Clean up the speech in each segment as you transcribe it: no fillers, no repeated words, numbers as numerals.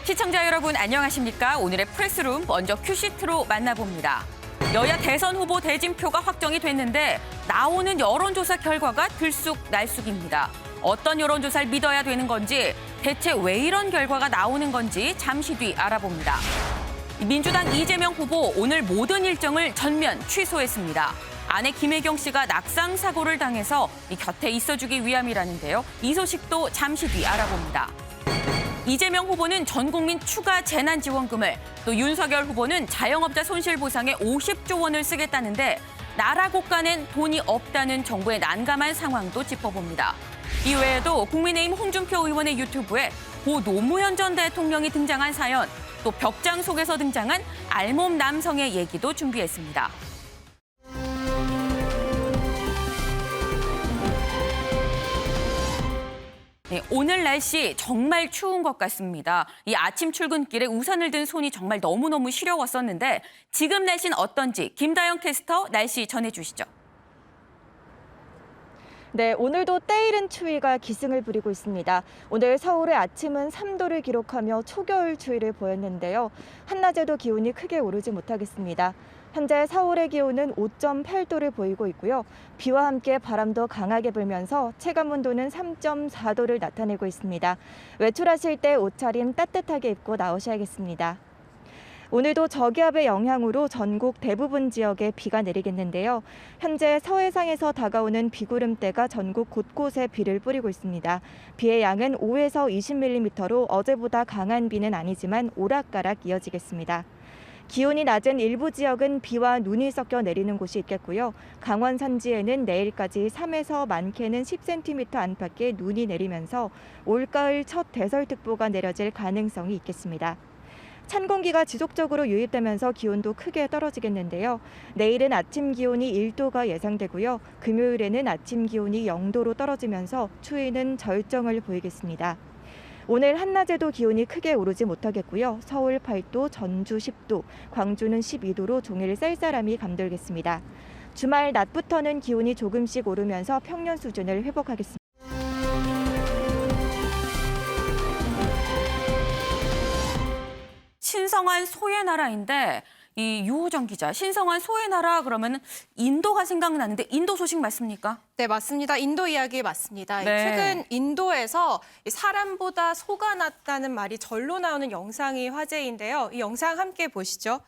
시청자 여러분 안녕하십니까? 오늘의 프레스룸 먼저 큐시트로 만나봅니다. 여야 대선 후보 대진표가 확정이 됐는데 나오는 여론조사 결과가 들쑥날쑥입니다. 어떤 여론조사를 믿어야 되는 건지, 대체 왜 이런 결과가 나오는 건지 잠시 뒤 알아봅니다. 민주당 이재명 후보 오늘 모든 일정을 전면 취소했습니다. 아내 김혜경 씨가 낙상 사고를 당해서 곁에 있어주기 위함이라는데요. 이 소식도 잠시 뒤 알아봅니다. 이재명 후보는 전 국민 추가 재난지원금을, 또 윤석열 후보는 자영업자 손실보상에 50조 원을 쓰겠다는데 나라 곳간엔 돈이 없다는 정부의 난감한 상황도 짚어봅니다. 이외에도 국민의힘 홍준표 의원의 유튜브에 고 노무현 전 대통령이 등장한 사연, 또 벽장 속에서 등장한 알몸 남성의 얘기도 준비했습니다. 네, 오늘 날씨 정말 추운 것 같습니다. 이 아침 출근길에 우산을 든 손이 정말 너무너무 시려웠었는데 지금 날씨는 어떤지 김다영 캐스터 날씨 전해주시죠. 네, 오늘도 때이른 추위가 기승을 부리고 있습니다. 오늘 서울의 아침은 3도를 기록하며 초겨울 추위를 보였는데요. 한낮에도 기온이 크게 오르지 못하겠습니다. 현재 서울의 기온은 5.8도를 보이고 있고요. 비와 함께 바람도 강하게 불면서 체감온도는 3.4도를 나타내고 있습니다. 외출하실 때 옷차림 따뜻하게 입고 나오셔야겠습니다. 오늘도 저기압의 영향으로 전국 대부분 지역에 비가 내리겠는데요. 현재 서해상에서 다가오는 비구름대가 전국 곳곳에 비를 뿌리고 있습니다. 비의 양은 5에서 20mm로 어제보다 강한 비는 아니지만 오락가락 이어지겠습니다. 기온이 낮은 일부 지역은 비와 눈이 섞여 내리는 곳이 있겠고요. 강원 산지에는 내일까지 3에서 많게는 10cm 안팎의 눈이 내리면서 올가을 첫 대설특보가 내려질 가능성이 있겠습니다. 찬 공기가 지속적으로 유입되면서 기온도 크게 떨어지겠는데요. 내일은 아침 기온이 1도가 예상되고요. 금요일에는 아침 기온이 0도로 떨어지면서 추위는 절정을 보이겠습니다. 오늘 한낮에도 기온이 크게 오르지 못하겠고요. 서울 8도, 전주 10도, 광주는 12도로 종일 쌀쌀함이 감돌겠습니다. 주말 낮부터는 기온이 조금씩 오르면서 평년 수준을 회복하겠습니다. 신성한 소의 나라인데 이 유호정 기자, 신성한 소의 나라 그러면 인도가 생각나는데 인도 소식 맞습니까? 네, 맞습니다. 인도 이야기 맞습니다. 네. 최근 인도에서 사람보다 소가 낫다는 말이 절로 나오는 영상이 화제인데요. 이 영상 함께 보시죠.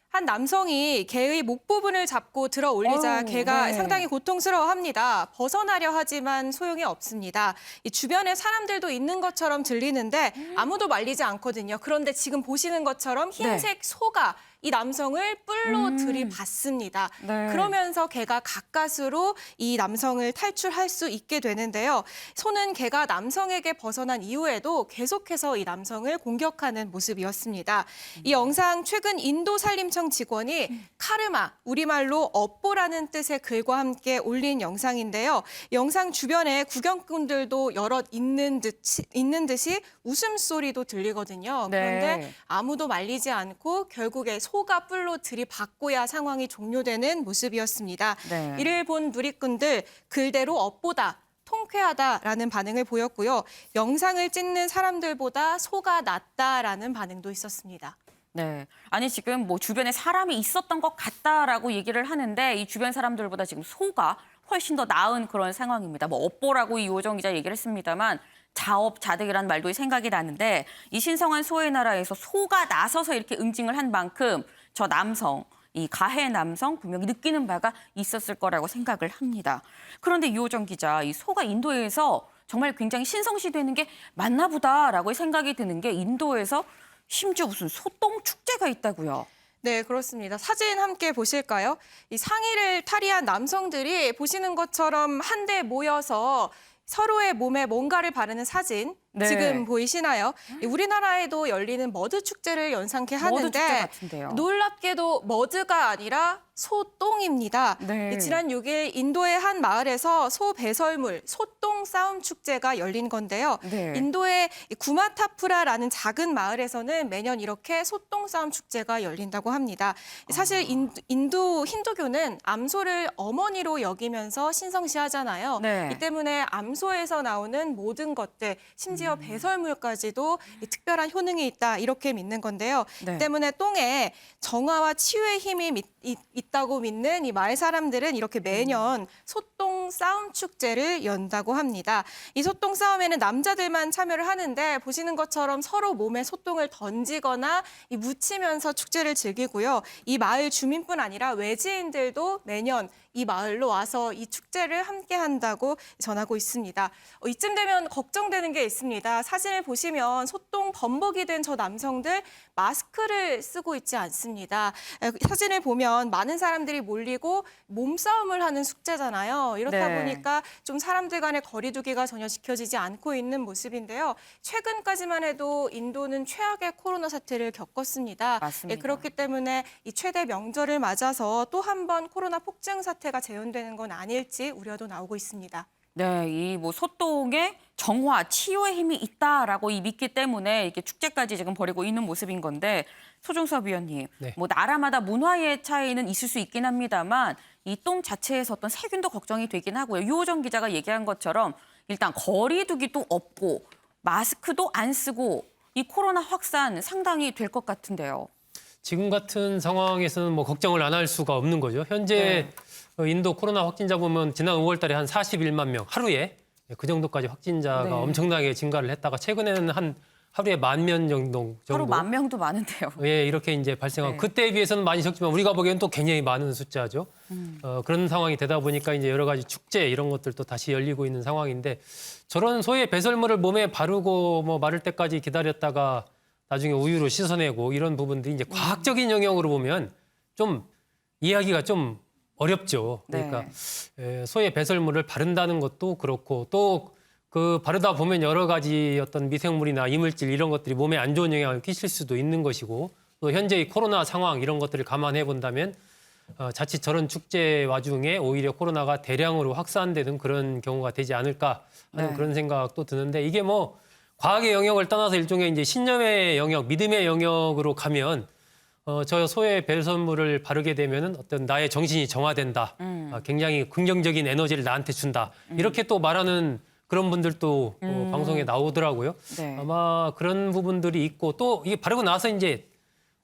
한 남성이 개의 목 부분을 잡고 들어 올리자 개가 네. 상당히 고통스러워합니다. 벗어나려 하지만 소용이 없습니다. 이 주변에 사람들도 있는 것처럼 들리는데 아무도 말리지 않거든요. 그런데 지금 보시는 것처럼 흰색 소가 이 남성을 뿔로 들이받습니다. 네. 그러면서 개가 가까스로 이 남성을 탈출할 수 있게 되는데요. 소는 개가 남성에게 벗어난 이후에도 계속해서 이 남성을 공격하는 모습이었습니다. 이 영상 최근 인도 산림청 직원이 카르마, 우리말로 업보라는 뜻의 글과 함께 올린 영상인데요. 영상 주변에 구경꾼들도 여럿 있는 듯이 웃음소리도 들리거든요. 그런데 네. 아무도 말리지 않고 결국에 소가 뿔로 들이받고야 상황이 종료되는 모습이었습니다. 네. 이를 본 누리꾼들 글대로 업보다 통쾌하다라는 반응을 보였고요. 영상을 찍는 사람들보다 소가 낫다라는 반응도 있었습니다. 네. 아니 지금 뭐 주변에 사람이 있었던 것 같다라고 얘기를 하는데 이 주변 사람들보다 지금 소가 훨씬 더 나은 그런 상황입니다. 뭐 업보라고 이 유호정 기자 얘기를 했습니다만 자업자득이라는 말도 생각이 나는데 이 신성한 소의 나라에서 소가 나서서 이렇게 응징을 한 만큼 저 남성, 이 가해 남성 분명히 느끼는 바가 있었을 거라고 생각을 합니다. 그런데 유호정 기자, 이 소가 인도에서 정말 굉장히 신성시되는 게 맞나 보다라고 생각이 드는 게 인도에서 심지어 무슨 소똥 축제가 있다고요. 네, 그렇습니다. 사진 함께 보실까요? 이 상의를 탈의한 남성들이 보시는 것처럼 한데 모여서 서로의 몸에 뭔가를 바르는 사진 네. 지금 보이시나요? 우리나라에도 열리는 머드 축제를 연상케 머드 축제 하는데 같은데요. 놀랍게도 머드가 아니라 소똥입니다. 네. 지난 6일 인도의 한 마을에서 소 배설물, 소똥 싸움 축제가 열린 건데요. 네. 인도의 구마타푸라라는 작은 마을에서는 매년 이렇게 소똥 싸움 축제가 열린다고 합니다. 사실 인도 힌두교는 암소를 어머니로 여기면서 신성시하잖아요. 네. 이 때문에 암소에서 나오는 모든 것들, 심지어 심지어 배설물까지도 이 특별한 효능이 있다 이렇게 믿는 건데요. 네. 때문에 똥에 정화와 치유의 힘이 있다고 믿는 이 마을 사람들은 이렇게 매년 소똥 싸움 축제를 연다고 합니다. 이 소똥 싸움에는 남자들만 참여를 하는데 보시는 것처럼 서로 몸에 소똥을 던지거나 이 묻히면서 축제를 즐기고요. 이 마을 주민뿐 아니라 외지인들도 매년 이 마을로 와서 이 축제를 함께 한다고 전하고 있습니다. 이쯤 되면 걱정되는 게 있습니다. 사진을 보시면 소똥 범벅이 된 저 남성들 마스크를 쓰고 있지 않습니다. 사진을 보면 많은 사람들이 몰리고 몸싸움을 하는 축제잖아요. 이렇다 네. 보니까 좀 사람들 간의 거리 두기가 전혀 지켜지지 않고 있는 모습인데요. 최근까지만 해도 인도는 최악의 코로나 사태를 겪었습니다. 맞습니다. 그렇기 때문에 이 최대 명절을 맞아서 또 한 번 코로나 폭증 사태가 재현되는 건 아닐지 우려도 나오고 있습니다. 네, 이 뭐 소똥에 정화, 치유의 힘이 있다라고 믿기 때문에 이렇게 축제까지 지금 벌이고 있는 모습인 건데 소중섭 위원님, 네. 뭐 나라마다 문화의 차이는 있을 수 있긴 합니다만 이 똥 자체에서 어떤 세균도 걱정이 되긴 하고요. 유호정 기자가 얘기한 것처럼 일단 거리두기도 없고 마스크도 안 쓰고 이 코로나 확산 상당히 될 것 같은데요. 지금 같은 상황에서는 뭐 걱정을 안 할 수가 없는 거죠. 현재 인도 코로나 확진자 보면 지난 5월 달에 한 41만 명 하루에 그 정도까지 확진자가 네. 엄청나게 증가를 했다가 최근에는 한 하루에 10,000명 정도. 하루 10,000명도 많은데요. 예, 이렇게 이제 발생하고 네. 그때에 비해서는 많이 적지만 우리가 보기에는 또 굉장히 많은 숫자죠. 그런 상황이 되다 보니까 이제 여러 가지 축제 이런 것들도 다시 열리고 있는 상황인데 저런 소의 배설물을 몸에 바르고 뭐 마를 때까지 기다렸다가 나중에 우유로 씻어내고 이런 부분들이 이제 과학적인 영역으로 보면 좀 이해하기가 좀 어렵죠. 그러니까 소의 배설물을 바른다는 것도 그렇고 또 그 바르다 보면 여러 가지 어떤 미생물이나 이물질 이런 것들이 몸에 안 좋은 영향을 끼칠 수도 있는 것이고 또 현재의 코로나 상황 이런 것들을 감안해 본다면 자칫 저런 축제 와중에 오히려 코로나가 대량으로 확산되는 그런 경우가 되지 않을까 하는 네. 그런 생각도 드는데 이게 뭐 과학의 영역을 떠나서 일종의 이제 신념의 영역, 믿음의 영역으로 가면 저 소의 배설물을 바르게 되면은 어떤 나의 정신이 정화된다. 굉장히 긍정적인 에너지를 나한테 준다. 이렇게 또 말하는 그런 분들도 방송에 나오더라고요. 네. 아마 그런 부분들이 있고 또 이게 바르고 나서 이제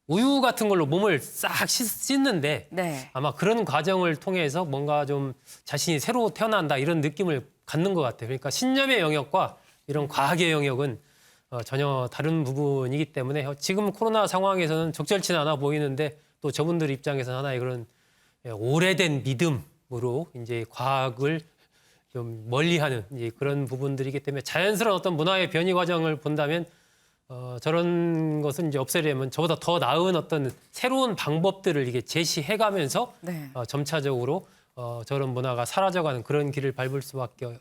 우유 같은 걸로 몸을 싹 씻는데 네. 아마 그런 과정을 통해서 뭔가 좀 자신이 새로 태어난다 이런 느낌을 갖는 것 같아요. 그러니까 신념의 영역과 이런 과학의 영역은 전혀 다른 부분이기 때문에 지금 코로나 상황에서는 적절치는 않아 보이는데 또 저분들 입장에서는 하나의 그런 오래된 믿음으로 이제 과학을 좀 멀리하는 이제 그런 부분들이기 때문에 자연스러운 어떤 문화의 변이 과정을 본다면 저런 것은 이제 없애려면 저보다 더 나은 어떤 새로운 방법들을 이게 제시해가면서 네. 점차적으로 저런 문화가 사라져가는 그런 길을 밟을 수밖에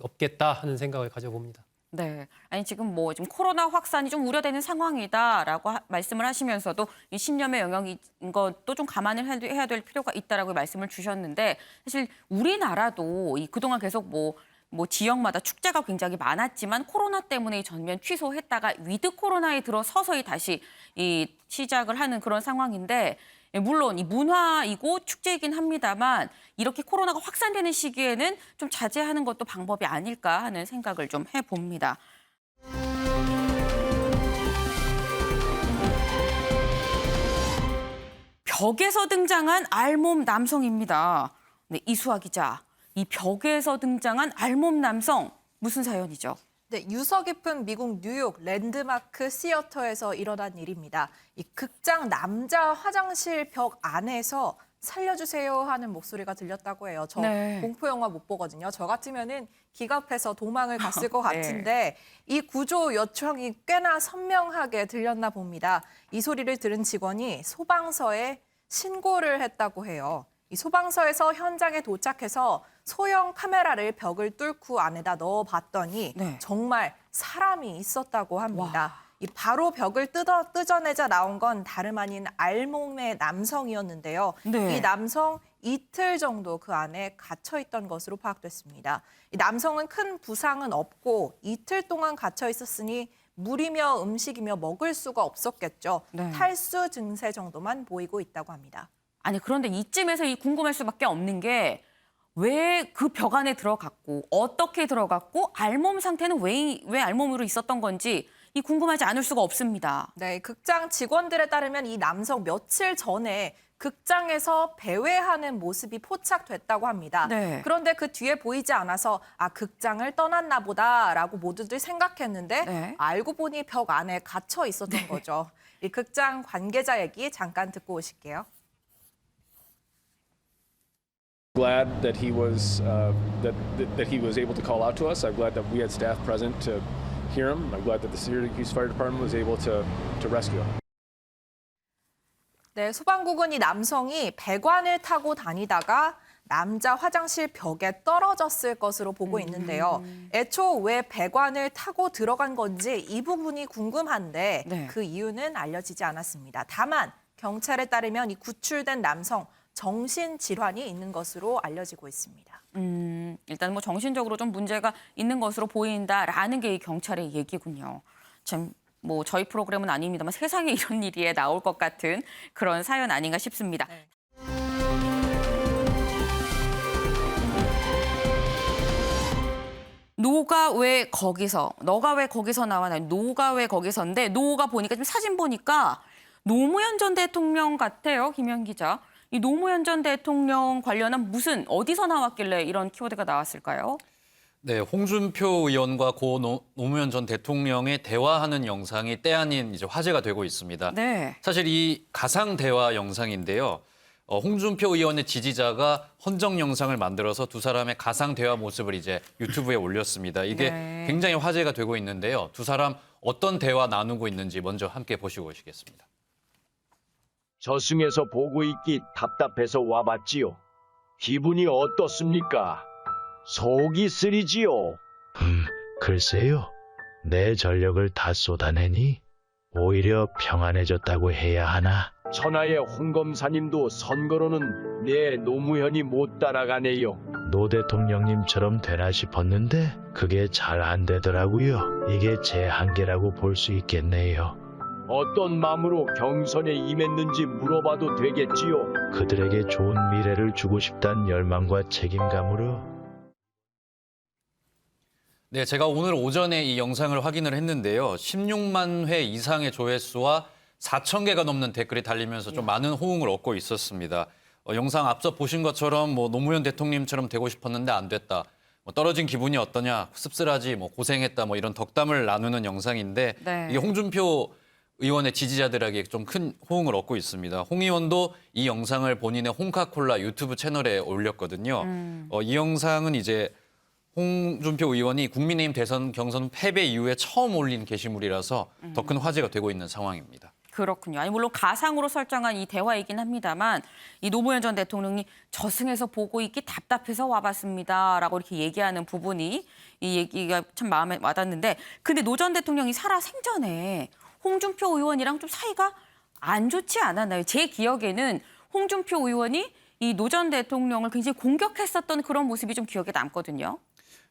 없겠다 하는 생각을 가져봅니다. 네. 아니 지금 뭐 지금 코로나 확산이 좀 우려되는 상황이다라고 말씀을 하시면서도 이 신념의 영역인 것도 좀 감안을 해야 될 필요가 있다라고 말씀을 주셨는데 사실 우리나라도 이 그동안 계속 뭐 지역마다 축제가 굉장히 많았지만 코로나 때문에 이 전면 취소했다가 위드 코로나에 들어 서서히 다시 이 시작을 하는 그런 상황인데 물론 이 문화이고 축제이긴 합니다만 이렇게 코로나가 확산되는 시기에는 좀 자제하는 것도 방법이 아닐까 하는 생각을 좀 해봅니다. 벽에서 등장한 알몸 남성입니다. 네, 이수아 기자, 이 벽에서 등장한 알몸 남성 무슨 사연이죠? 네, 유서 깊은 미국 뉴욕 랜드마크 시어터에서 일어난 일입니다. 이 극장 남자 화장실 벽 안에서 살려주세요 하는 목소리가 들렸다고 해요. 저 네. 공포 영화 못 보거든요. 저 같으면은 기갑해서 도망을 갔을 것 네. 같은데 이 구조 요청이 꽤나 선명하게 들렸나 봅니다. 이 소리를 들은 직원이 소방서에 신고를 했다고 해요. 이 소방서에서 현장에 도착해서 소형 카메라를 벽을 뚫고 안에다 넣어봤더니 네. 정말 사람이 있었다고 합니다. 와. 이 바로 벽을 뜯어내자 나온 건 다름 아닌 알몸의 남성이었는데요. 네. 이 남성 이틀 정도 그 안에 갇혀 있던 것으로 파악됐습니다. 이 남성은 큰 부상은 없고 이틀 동안 갇혀 있었으니 물이며 음식이며 먹을 수가 없었겠죠. 네. 탈수 증세 정도만 보이고 있다고 합니다. 아니 그런데 이쯤에서 이 궁금할 수밖에 없는 게 왜 그 벽 안에 들어갔고 어떻게 들어갔고 알몸 상태는 왜 알몸으로 있었던 건지 이 궁금하지 않을 수가 없습니다. 네, 극장 직원들에 따르면 이 남성 며칠 전에 극장에서 배회하는 모습이 포착됐다고 합니다. 네. 그런데 그 뒤에 보이지 않아서 극장을 떠났나 보다라고 모두들 생각했는데 네. 알고 보니 벽 안에 갇혀 있었던 거죠. 이 극장 관계자 얘기 잠깐 듣고 오실게요. Glad that he was that he was able to call out to us. I'm glad that we had staff present to hear him. I'm glad that the Syracuse Fire Department was able to rescue him. 네, 소방국은 이 남성이 배관을 타고 다니다가 남자 화장실 벽에 떨어졌을 것으로 보고 있는데요. 애초 왜 배관을 타고 들어간 건지 이 부분이 궁금한데 네. 그 이유는 알려지지 않았습니다. 다만 경찰에 따르면 이 구출된 남성 정신질환이 있는 것으로 알려지고 있습니다. 일단 뭐 정신적으로 좀 문제가 있는 것으로 보인다라는 게 이 경찰의 얘기군요. 참 뭐 저희 프로그램은 아닙니다만 세상에 이런 일이 나올 것 같은 그런 사연 아닌가 싶습니다. 네. 너가 왜 거기서 나와? 노가 왜 거기서인데 노가 보니까 지금 사진 보니까 노무현 전 대통령 같아요, 김현 기자. 이 노무현 전 대통령 관련한 어디서 나왔길래 이런 키워드가 나왔을까요? 네, 홍준표 의원과 고 노무현 전 대통령의 대화하는 영상이 때 아닌 이제 화제가 되고 있습니다. 네. 사실 이 가상 대화 영상인데요. 홍준표 의원의 지지자가 헌정 영상을 만들어서 두 사람의 가상 대화 모습을 이제 유튜브에 올렸습니다. 이게 네. 굉장히 화제가 되고 있는데요. 두 사람 어떤 대화 나누고 있는지 먼저 함께 보시고 오시겠습니다. 저승에서 보고 있기 답답해서 와봤지요. 기분이 어떻습니까? 속이 쓰리지요. 글쎄요. 내 전력을 다 쏟아내니 오히려 평안해졌다고 해야 하나? 천하의 홍검사님도 선거로는 내 노무현이 못 따라가네요. 노 대통령님처럼 되나 싶었는데 그게 잘 안 되더라고요. 이게 제 한계라고 볼 수 있겠네요. 어떤 마음으로 경선에 임했는지 물어봐도 되겠지요. 그들에게 좋은 미래를 주고 싶단 열망과 책임감으로. 네, 제가 오늘 오전에 이 영상을 확인을 했는데요. 16만 회 이상의 조회수와 4천 개가 넘는 댓글이 달리면서 좀 많은 호응을 얻고 있었습니다. 영상 앞서 보신 것처럼 뭐 노무현 대통령님처럼 되고 싶었는데 안 됐다. 뭐 떨어진 기분이 어떠냐, 씁쓸하지, 뭐 고생했다, 뭐 이런 덕담을 나누는 영상인데 네. 이게 홍준표 의원의 지지자들에게 좀 큰 호응을 얻고 있습니다. 홍 의원도 이 영상을 본인의 홍카콜라 유튜브 채널에 올렸거든요. 이 영상은 이제 홍준표 의원이 국민의힘 대선 경선 패배 이후에 처음 올린 게시물이라서 더 큰 화제가 되고 있는 상황입니다. 그렇군요. 아니 물론 가상으로 설정한 이 대화이긴 합니다만 이 노무현 전 대통령이 저승에서 보고 있기 답답해서 와봤습니다라고 이렇게 얘기하는 부분이 이 얘기가 참 마음에 와닿는데 근데 노 전 대통령이 살아 생전에 홍준표 의원이랑 좀 사이가 안 좋지 않았나요? 제 기억에는 홍준표 의원이 이 노 전 대통령을 굉장히 공격했었던 그런 모습이 좀 기억에 남거든요.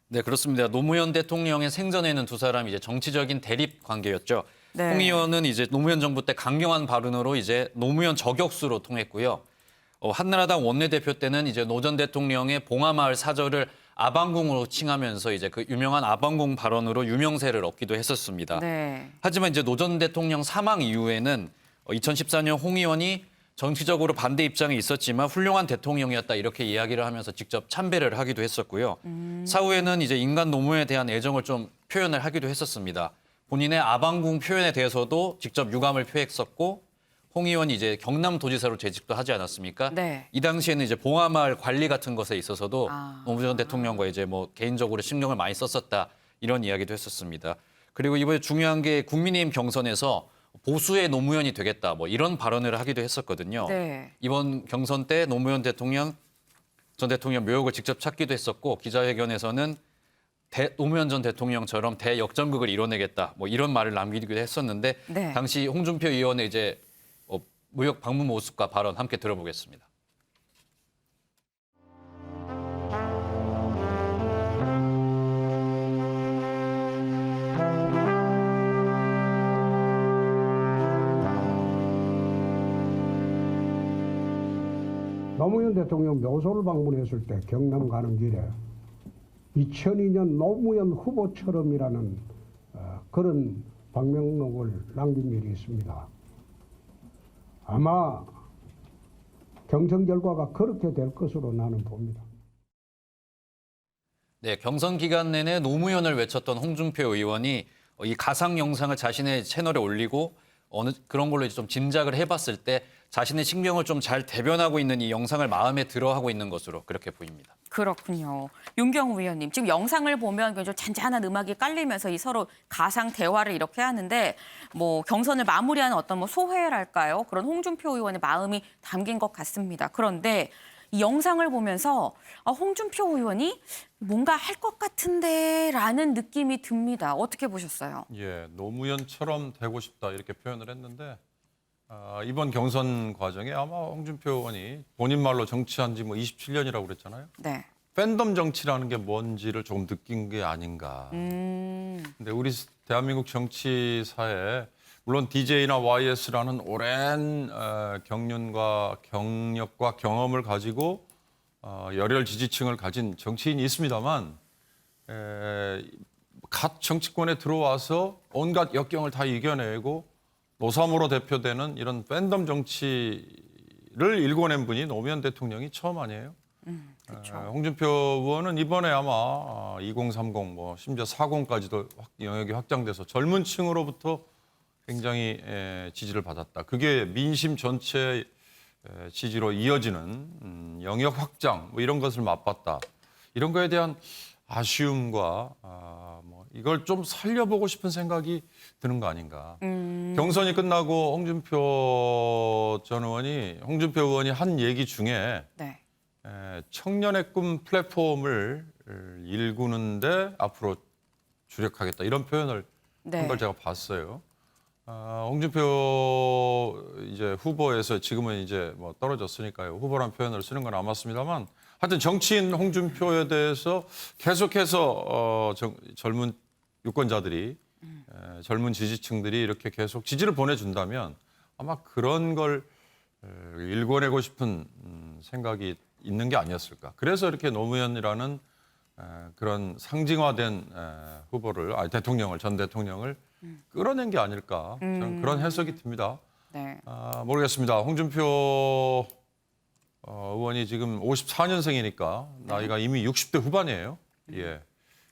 네, 그렇습니다. 노무현 대통령의 생전에는 두 사람이 이제 정치적인 대립 관계였죠. 네. 홍 의원은 이제 노무현 정부 때 강경한 발언으로 이제 노무현 저격수로 통했고요. 한나라당 원내대표 때는 이제 노 전 대통령의 봉하마을 사절을 아방궁으로 칭하면서 이제 그 유명한 아방궁 발언으로 유명세를 얻기도 했었습니다. 네. 하지만 이제 노 전 대통령 사망 이후에는 2014년 홍 의원이 정치적으로 반대 입장이 있었지만 훌륭한 대통령이었다 이렇게 이야기를 하면서 직접 참배를 하기도 했었고요. 사후에는 이제 인간 노무에 대한 애정을 좀 표현을 하기도 했었습니다. 본인의 아방궁 표현에 대해서도 직접 유감을 표했었고 홍 의원이 이제 경남도지사로 재직도 하지 않았습니까? 네. 이 당시에는 이제 봉하마을 관리 같은 것에 있어서도 아. 노무현 대통령과 이제 뭐 개인적으로 신경을 많이 썼었다 이런 이야기도 했었습니다. 그리고 이번에 중요한 게 국민의힘 경선에서 보수의 노무현이 되겠다 뭐 이런 발언을 하기도 했었거든요. 네. 이번 경선 때 노무현 전 대통령 묘역을 직접 찾기도 했었고 기자회견에서는 노무현 전 대통령처럼 대역전극을 이뤄내겠다 뭐 이런 말을 남기기도 했었는데 네. 당시 홍준표 의원의 이제 무역 방문 모습과 발언 함께 들어보겠습니다. 노무현 대통령 묘소를 방문했을 때 경남 가는 길에 2002년 노무현 후보처럼이라는 그런 방명록을 남긴 일이 있습니다. 아마 경선 결과가 그렇게 될 것으로 나는 봅니다. 네, 경선 기간 내내 노무현을 외쳤던 홍준표 의원이 이 가상 영상을 자신의 채널에 올리고 그런 걸로 이제 좀 짐작을 해봤을 때 자신의 신경을 좀 잘 대변하고 있는 이 영상을 마음에 들어하고 있는 것으로 그렇게 보입니다. 그렇군요. 윤경우 의원님, 지금 영상을 보면 좀 잔잔한 음악이 깔리면서 이 서로 가상 대화를 이렇게 하는데 뭐 경선을 마무리하는 어떤 뭐 소회랄까요? 그런 홍준표 의원의 마음이 담긴 것 같습니다. 그런데 이 영상을 보면서 홍준표 의원이 뭔가 할 것 같은데라는 느낌이 듭니다. 어떻게 보셨어요? 예, 노무현처럼 되고 싶다 이렇게 표현을 했는데 이번 경선 과정에 아마 홍준표 의원이 본인 말로 정치한 지 뭐 27년이라고 그랬잖아요. 네. 팬덤 정치라는 게 뭔지를 조금 느낀 게 아닌가. 근데 우리 대한민국 정치사에 물론 DJ나 YS라는 오랜 경륜과 경력과 경험을 가지고 열혈 지지층을 가진 정치인이 있습니다만 갓 정치권에 들어와서 온갖 역경을 다 이겨내고 노사모로 대표되는 이런 팬덤 정치를 일궈낸 분이 노무현 대통령이 처음 아니에요? 그렇죠. 홍준표 의원은 이번에 아마 2030, 뭐 심지어 40까지도 영역이 확장돼서 젊은 층으로부터 굉장히 지지를 받았다. 그게 민심 전체 지지로 이어지는 영역 확장 뭐 이런 것을 맛봤다. 이런 거에 대한 아쉬움과 뭐 이걸 좀 살려보고 싶은 생각이 드는 거 아닌가. 경선이 끝나고 홍준표 의원이 한 얘기 중에 네. 청년의 꿈 플랫폼을 일구는데 앞으로 주력하겠다 이런 표현을 한 걸 제가 봤어요. 홍준표 이제 후보에서 지금은 이제 뭐 떨어졌으니까요. 후보란 표현을 쓰는 건 안 맞습니다만 하여튼 정치인 홍준표에 대해서 계속해서 젊은 유권자들이 젊은 지지층들이 이렇게 계속 지지를 보내준다면 아마 그런 걸 일궈내고 싶은 생각이 있는 게 아니었을까. 그래서 이렇게 노무현이라는 그런 상징화된 후보를, 전 대통령을 끌어낸 게 아닐까. 저는 그런 해석이 듭니다. 네. 모르겠습니다. 홍준표 의원이 지금 54년생이니까 나이가 이미 60대 후반이에요. 예.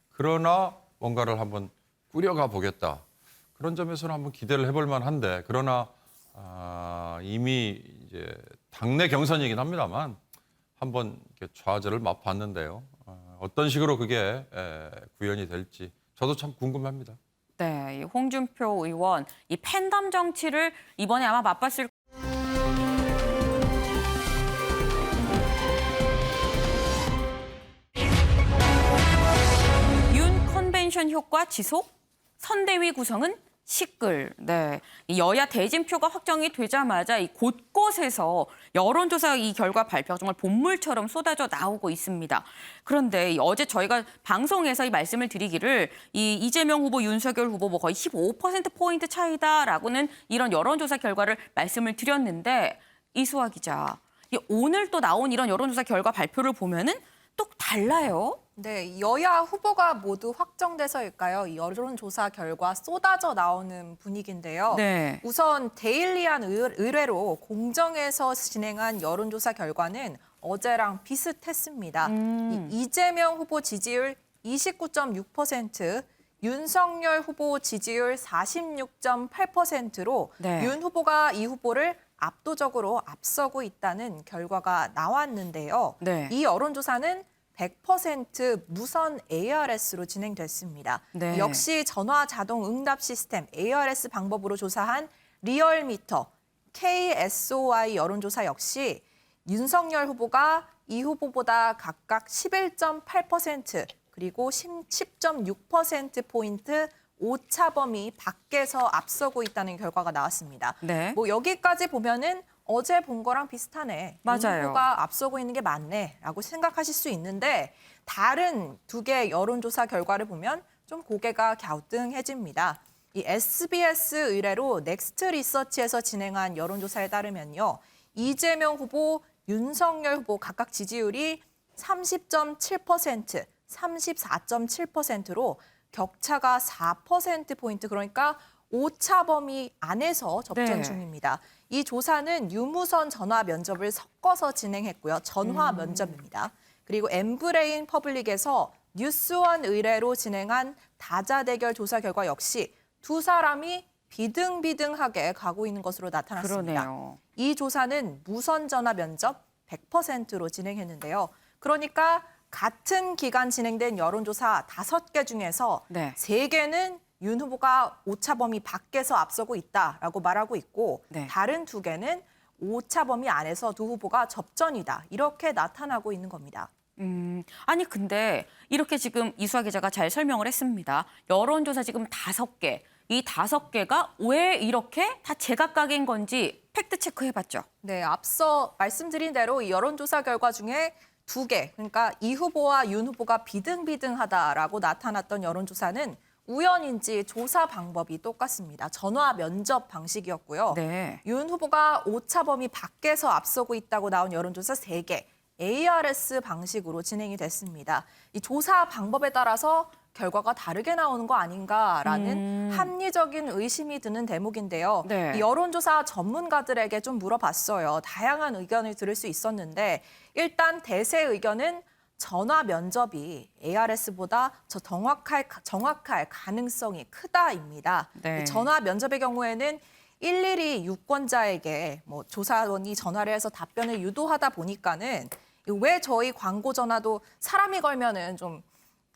그러나 뭔가를 한번 꾸려가 보겠다. 그런 점에서는 한번 기대를 해볼 만한데 그러나 이미 이제 당내 경선이긴 합니다만 한번 이렇게 좌절을 맛봤는데요. 어떤 식으로 그게 구현이 될지 저도 참 궁금합니다. 네, 이 홍준표 의원 이 팬덤 정치를 이번에 아마 맛봤을 윤 컨벤션 효과 지속, 선대위 구성은 시끌. 네, 이 여야 대진표가 확정이 되자마자 이 곳곳에서 여론조사 이 결과 발표가 정말 본물처럼 쏟아져 나오고 있습니다. 그런데 어제 저희가 방송에서 이 말씀을 드리기를 이 이재명 후보, 윤석열 후보 뭐 거의 15%포인트 차이다라고는 이런 여론조사 결과를 말씀을 드렸는데 이수아 기자, 오늘 또 나온 이런 여론조사 결과 발표를 보면은 또 달라요. 네, 여야 후보가 모두 확정돼서일까요? 이 여론조사 결과 쏟아져 나오는 분위기인데요. 네. 우선 데일리안 의뢰로 공정에서 진행한 여론조사 결과는 어제랑 비슷했습니다. 이재명 후보 지지율 29.6%, 윤석열 후보 지지율 46.8%로 네. 윤 후보가 이 후보를 압도적으로 앞서고 있다는 결과가 나왔는데요. 네. 이 여론조사는 100% 무선 ARS로 진행됐습니다. 네. 역시 전화 자동 응답 시스템 ARS 방법으로 조사한 리얼미터 KSOI 여론조사 역시 윤석열 후보가 이 후보보다 각각 11.8% 그리고 10.6%포인트 오차 범위 밖에서 앞서고 있다는 결과가 나왔습니다. 네. 뭐 여기까지 보면은 어제 본 거랑 비슷하네. 맞아요. 윤 후보가 앞서고 있는 게 맞네라고 생각하실 수 있는데 다른 두 개 여론조사 결과를 보면 좀 고개가 갸우뚱해집니다. 이 SBS 의뢰로 넥스트 리서치에서 진행한 여론조사에 따르면요. 이재명 후보 윤석열 후보 각각 지지율이 30.7%, 34.7%로 격차가 4%포인트, 그러니까 오차 범위 안에서 접전 네. 중입니다. 이 조사는 유무선 전화 면접을 섞어서 진행했고요. 전화 면접입니다. 그리고 엠브레인 퍼블릭에서 뉴스원 의뢰로 진행한 다자대결 조사 결과 역시 두 사람이 비등비등하게 가고 있는 것으로 나타났습니다. 그러네요. 이 조사는 무선 전화 면접 100%로 진행했는데요. 그러니까 같은 기간 진행된 여론조사 5개 중에서 네. 3개는 윤 후보가 오차 범위 밖에서 앞서고 있다라고 말하고 있고 네. 다른 2개는 오차 범위 안에서 두 후보가 접전이다. 이렇게 나타나고 있는 겁니다. 아니 근데 이렇게 지금 이수아 기자가 잘 설명을 했습니다. 여론조사 지금 5개. 이 5개가 왜 이렇게 다 제각각인 건지 팩트 체크해봤죠. 네, 앞서 말씀드린 대로 이 여론조사 결과 중에 2개, 그러니까 이 후보와 윤 후보가 비등비등하다라고 나타났던 여론조사는 우연인지 조사 방법이 똑같습니다. 전화 면접 방식이었고요. 네. 윤 후보가 오차 범위 밖에서 앞서고 있다고 나온 여론조사 3개, ARS 방식으로 진행이 됐습니다. 이 조사 방법에 따라서 결과가 다르게 나오는 거 아닌가라는 합리적인 의심이 드는 대목인데요. 네. 이 여론조사 전문가들에게 좀 물어봤어요. 다양한 의견을 들을 수 있었는데 일단 대세 의견은 전화 면접이 ARS보다 더 정확할 가능성이 크다입니다. 네. 전화 면접의 경우에는 일일이 유권자에게 뭐 조사원이 전화를 해서 답변을 유도하다 보니까는 왜 저희 광고 전화도 사람이 걸면은 좀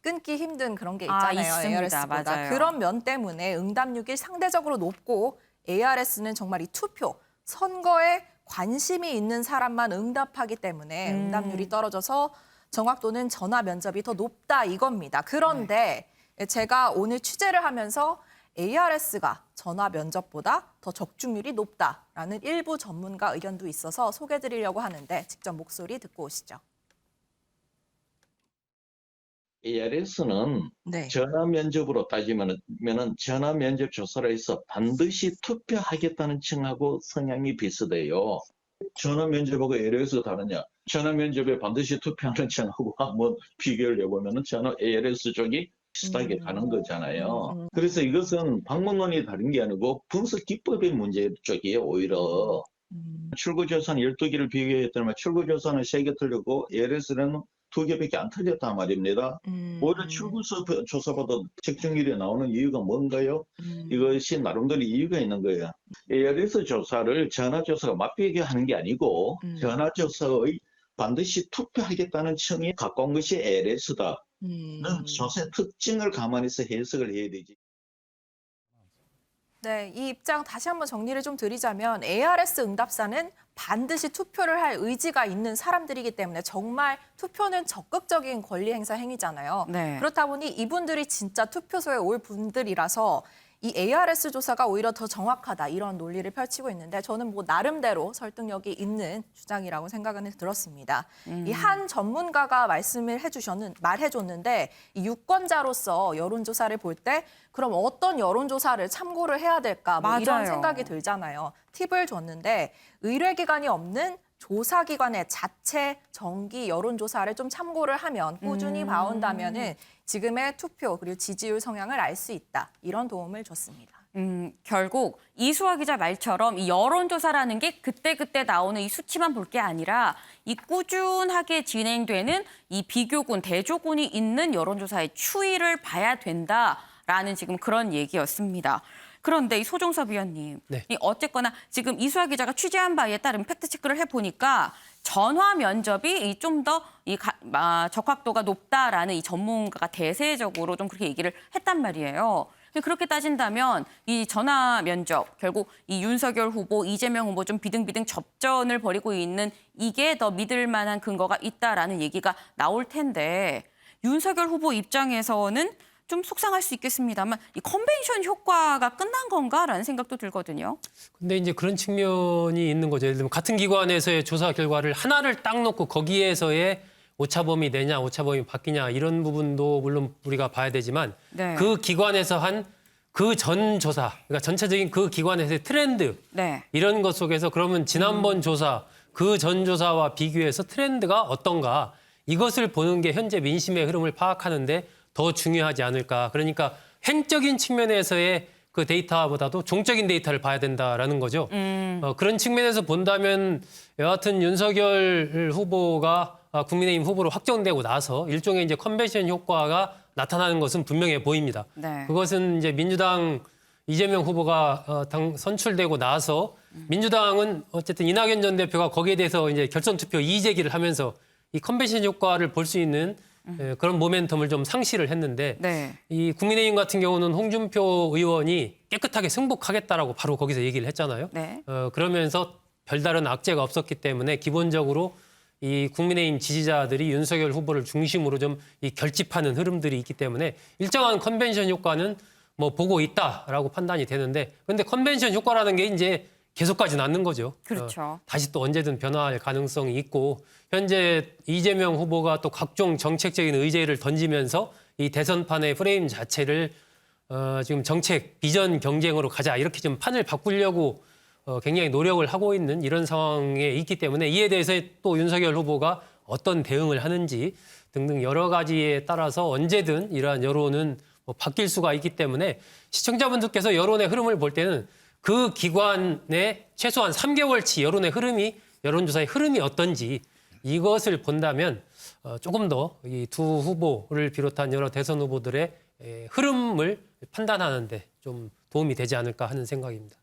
끊기 힘든 그런 게 있잖아요. 있습니다. ARS보다. 맞아요. 그런 면 때문에 응답률이 상대적으로 높고 ARS는 정말 이 투표, 선거에 관심이 있는 사람만 응답하기 때문에 응답률이 떨어져서 정확도는 전화 면접이 더 높다 이겁니다. 그런데 제가 오늘 취재를 하면서 ARS가 전화 면접보다 더 적중률이 높다라는 일부 전문가 의견도 있어서 소개해드리려고 하는데 직접 목소리 듣고 오시죠. ARS는 네. 전화 면접으로 따지면은 전화 면접 조사를 해서 반드시 투표하겠다는 층하고 성향이 비슷해요. 전화 면접하고 ARS가 다르냐? 전화 면접에 반드시 투표하는 층하고 한번 비교를 해보면은 전화 ARS 쪽이 비슷하게 가는 거잖아요. 그래서 이것은 방법론이 다른 게 아니고 분석 기법의 문제 쪽이에요, 오히려. 출구조사는 12개를 비교했더니만 출구조사는 3개 틀렸고 ARS는 2개밖에 안 틀렸단 말입니다. 오히려 출구조사보다 적중률이 나오는 이유가 뭔가요? 이것이 나름대로 이유가 있는 거예요. ARS 조사를 전화조사가 맞비교하는 게 아니고 전화조사의 반드시 투표하겠다는 층이 가까운 것이 ARS다. 는 조사의 특징을 감안해서 해석을 해야 되지. 네, 이 입장 다시 한번 정리를 좀 드리자면 ARS 응답사는 반드시 투표를 할 의지가 있는 사람들이기 때문에 정말 투표는 적극적인 권리 행사 행위잖아요. 네. 그렇다 보니 이분들이 진짜 투표소에 올 분들이라서 이 ARS 조사가 오히려 더 정확하다 이런 논리를 펼치고 있는데 저는 뭐 나름대로 설득력이 있는 주장이라고 생각은 들었습니다. 이 한 전문가가 말해줬는데 이 유권자로서 여론조사를 볼 때 그럼 어떤 여론조사를 참고를 해야 될까 뭐 이런 맞아요. 생각이 들잖아요. 팁을 줬는데 의뢰기관이 없는 조사기관의 자체 정기 여론조사를 좀 참고를 하면 꾸준히 봐온다면은 지금의 투표 그리고 지지율 성향을 알 수 있다. 이런 도움을 줬습니다. 결국 이수아 기자 말처럼 이 여론조사라는 게 그때그때 나오는 이 수치만 볼 게 아니라 이 꾸준하게 진행되는 이 비교군, 대조군이 있는 여론조사의 추이를 봐야 된다라는 지금 그런 얘기였습니다. 그런데 이 소종섭 위원님, 네. 이 어쨌거나 지금 이수아 기자가 취재한 바에 따른 팩트체크를 해보니까 전화 면접이 좀 더 적합도가 높다라는 이 전문가가 대세적으로 좀 그렇게 얘기를 했단 말이에요. 그렇게 따진다면 이 전화 면접, 결국 이 윤석열 후보, 이재명 후보 좀 비등비등 접전을 벌이고 있는 이게 더 믿을 만한 근거가 있다라는 얘기가 나올 텐데 윤석열 후보 입장에서는 좀 속상할 수 있겠습니다만 이 컨벤션 효과가 끝난 건가라는 생각도 들거든요. 근데 이제 그런 측면이 있는 거죠. 예를 들면 같은 기관에서의 조사 결과를 하나를 딱 놓고 거기에서의 오차범위 내냐, 오차범위 바뀌냐 이런 부분도 물론 우리가 봐야 되지만 네. 그 기관에서 한 그 전 조사, 그러니까 전체적인 그 기관에서의 트렌드 네. 이런 것 속에서 그러면 지난번 조사 그 전조사와 비교해서 트렌드가 어떤가 이것을 보는 게 현재 민심의 흐름을 파악하는데 더 중요하지 않을까. 그러니까 행적인 측면에서의 그 데이터보다도 종적인 데이터를 봐야 된다라는 거죠. 그런 측면에서 본다면 여하튼 윤석열 후보가 국민의힘 후보로 확정되고 나서 일종의 이제 컨벤션 효과가 나타나는 것은 분명해 보입니다. 네. 그것은 이제 민주당 이재명 후보가 선출되고 나서 민주당은 어쨌든 이낙연 전 대표가 거기에 대해서 이제 결선 투표 이의 제기를 하면서 이 컨벤션 효과를 볼 수 있는 그런 모멘텀을 좀 상실을 했는데 네. 이 국민의힘 같은 경우는 홍준표 의원이 깨끗하게 승복하겠다라고 바로 거기서 얘기를 했잖아요. 네. 그러면서 별다른 악재가 없었기 때문에 기본적으로 이 국민의힘 지지자들이 윤석열 후보를 중심으로 좀 이 결집하는 흐름들이 있기 때문에 일정한 컨벤션 효과는 뭐 보고 있다라고 판단이 되는데 그런데 컨벤션 효과라는 게 이제 계속 가지는 않는 거죠. 그렇죠. 다시 또 언제든 변화할 가능성이 있고 현재 이재명 후보가 또 각종 정책적인 의제를 던지면서 이 대선판의 프레임 자체를 지금 정책 비전 경쟁으로 가자 이렇게 좀 판을 바꾸려고 굉장히 노력을 하고 있는 이런 상황에 있기 때문에 이에 대해서 또 윤석열 후보가 어떤 대응을 하는지 등등 여러 가지에 따라서 언제든 이러한 여론은 뭐 바뀔 수가 있기 때문에 시청자분들께서 여론의 흐름을 볼 때는 그 기관의 최소한 3개월치 여론의 흐름이 여론조사의 흐름이 어떤지 이것을 본다면 조금 더 이 두 후보를 비롯한 여러 대선 후보들의 흐름을 판단하는 데 좀 도움이 되지 않을까 하는 생각입니다.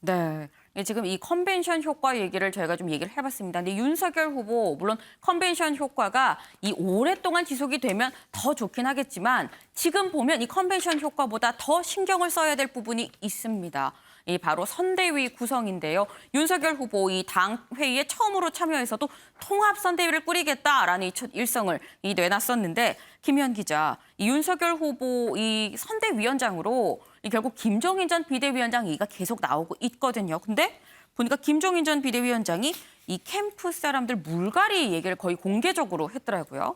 네. 지금 이 컨벤션 효과 얘기를 저희가 좀 얘기를 해봤습니다. 근데 윤석열 후보 물론 컨벤션 효과가 이 오랫동안 지속이 되면 더 좋긴 하겠지만 지금 보면 이 컨벤션 효과보다 더 신경을 써야 될 부분이 있습니다. 이 바로 선대위 구성인데요. 윤석열 후보 이 당 회의에 처음으로 참여해서도 통합 선대위를 꾸리겠다라는 이 첫 일성을 내놨었는데 김현 기자, 이 윤석열 후보 이 선대위원장으로 결국 김종인 전 비대위원장 얘기가 계속 나오고 있거든요. 근데 보니까 김종인 전 비대위원장이 이 캠프 사람들 물갈이 얘기를 거의 공개적으로 했더라고요.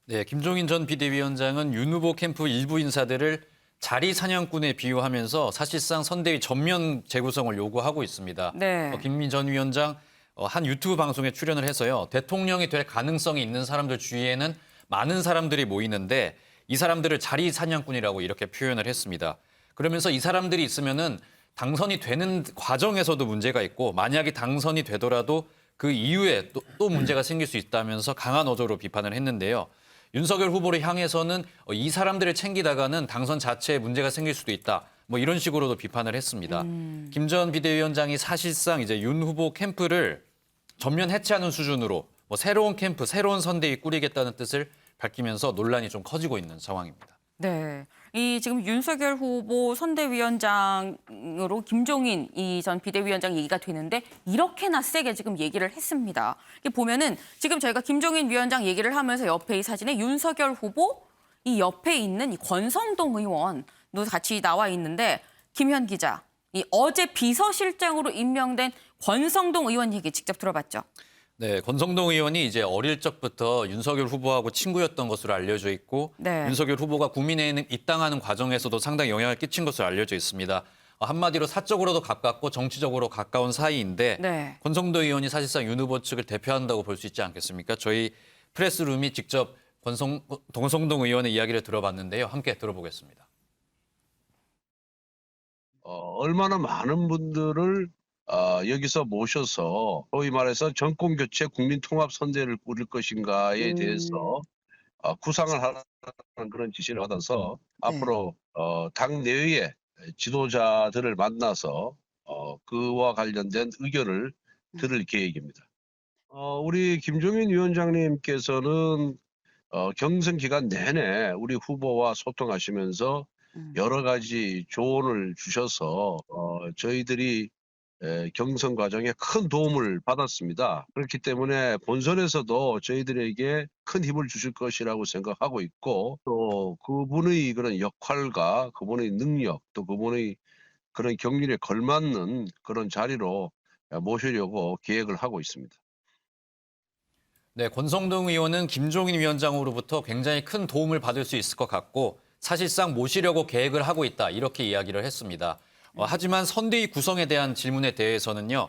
네, 김종인 전 비대위원장은 윤 후보 캠프 일부 인사들을 자리 사냥꾼에 비유하면서 사실상 선대위 전면 재구성을 요구하고 있습니다. 네. 김민 전 위원장 한 유튜브 방송에 출연을 해서요. 대통령이 될 가능성이 있는 사람들 주위에는 많은 사람들이 모이는데 이 사람들을 자리 사냥꾼이라고 이렇게 표현을 했습니다. 그러면서 이 사람들이 있으면은 당선이 되는 과정에서도 문제가 있고 만약에 당선이 되더라도 그 이후에 또 문제가 생길 수 있다면서 강한 어조로 비판을 했는데요. 윤석열 후보를 향해서는 이 사람들을 챙기다가는 당선 자체에 문제가 생길 수도 있다. 뭐 이런 식으로도 비판을 했습니다. 김 전 비대위원장이 사실상 이제 윤 후보 캠프를 전면 해체하는 수준으로 뭐 새로운 캠프, 새로운 선대위 꾸리겠다는 뜻을 밝히면서 논란이 좀 커지고 있는 상황입니다. 네. 이 지금 윤석열 후보 선대위원장으로 김종인 이 전 비대위원장 얘기가 되는데 이렇게나 세게 지금 얘기를 했습니다. 이게 보면은 지금 저희가 김종인 위원장 얘기를 하면서 옆에 이 사진에 윤석열 후보 이 옆에 있는 이 권성동 의원도 같이 나와 있는데 김현 기자, 이 어제 비서실장으로 임명된 권성동 의원 얘기 직접 들어봤죠? 네, 권성동 의원이 이제 어릴 적부터 윤석열 후보하고 친구였던 것으로 알려져 있고 네. 윤석열 후보가 국민의힘 입당하는 과정에서도 상당히 영향을 끼친 것으로 알려져 있습니다. 한마디로 사적으로도 가깝고 정치적으로 가까운 사이인데 네. 권성동 의원이 사실상 윤 후보 측을 대표한다고 볼 수 있지 않겠습니까? 저희 프레스룸이 직접 권성동 의원의 이야기를 들어봤는데요. 함께 들어보겠습니다. 얼마나 많은 분들을 여기서 모셔서 소위 말해서 정권교체 국민통합선대를 꾸릴 것인가에 대해서 구상을 하라는 그런 지시를 받아서 앞으로 당 내외의 지도자들을 만나서 그와 관련된 의견을 들을 계획입니다. 우리 김종인 위원장님께서는 경선 기간 내내 우리 후보와 소통하시면서 여러 가지 조언을 주셔서 저희들이 경선 과정에 큰 도움을 받았습니다. 그렇기 때문에 본선에서도 저희들에게 큰 힘을 주실 것이라고 생각하고 있고 또 그분의 그런 역할과 그분의 능력 또 그분의 그런 경륜에 걸맞는 그런 자리로 모시려고 계획을 하고 있습니다. 네, 권성동 의원은 김종인 위원장으로부터 굉장히 큰 도움을 받을 수 있을 것 같고 사실상 모시려고 계획을 하고 있다 이렇게 이야기를 했습니다. 하지만 선대위 구성에 대한 질문에 대해서는요.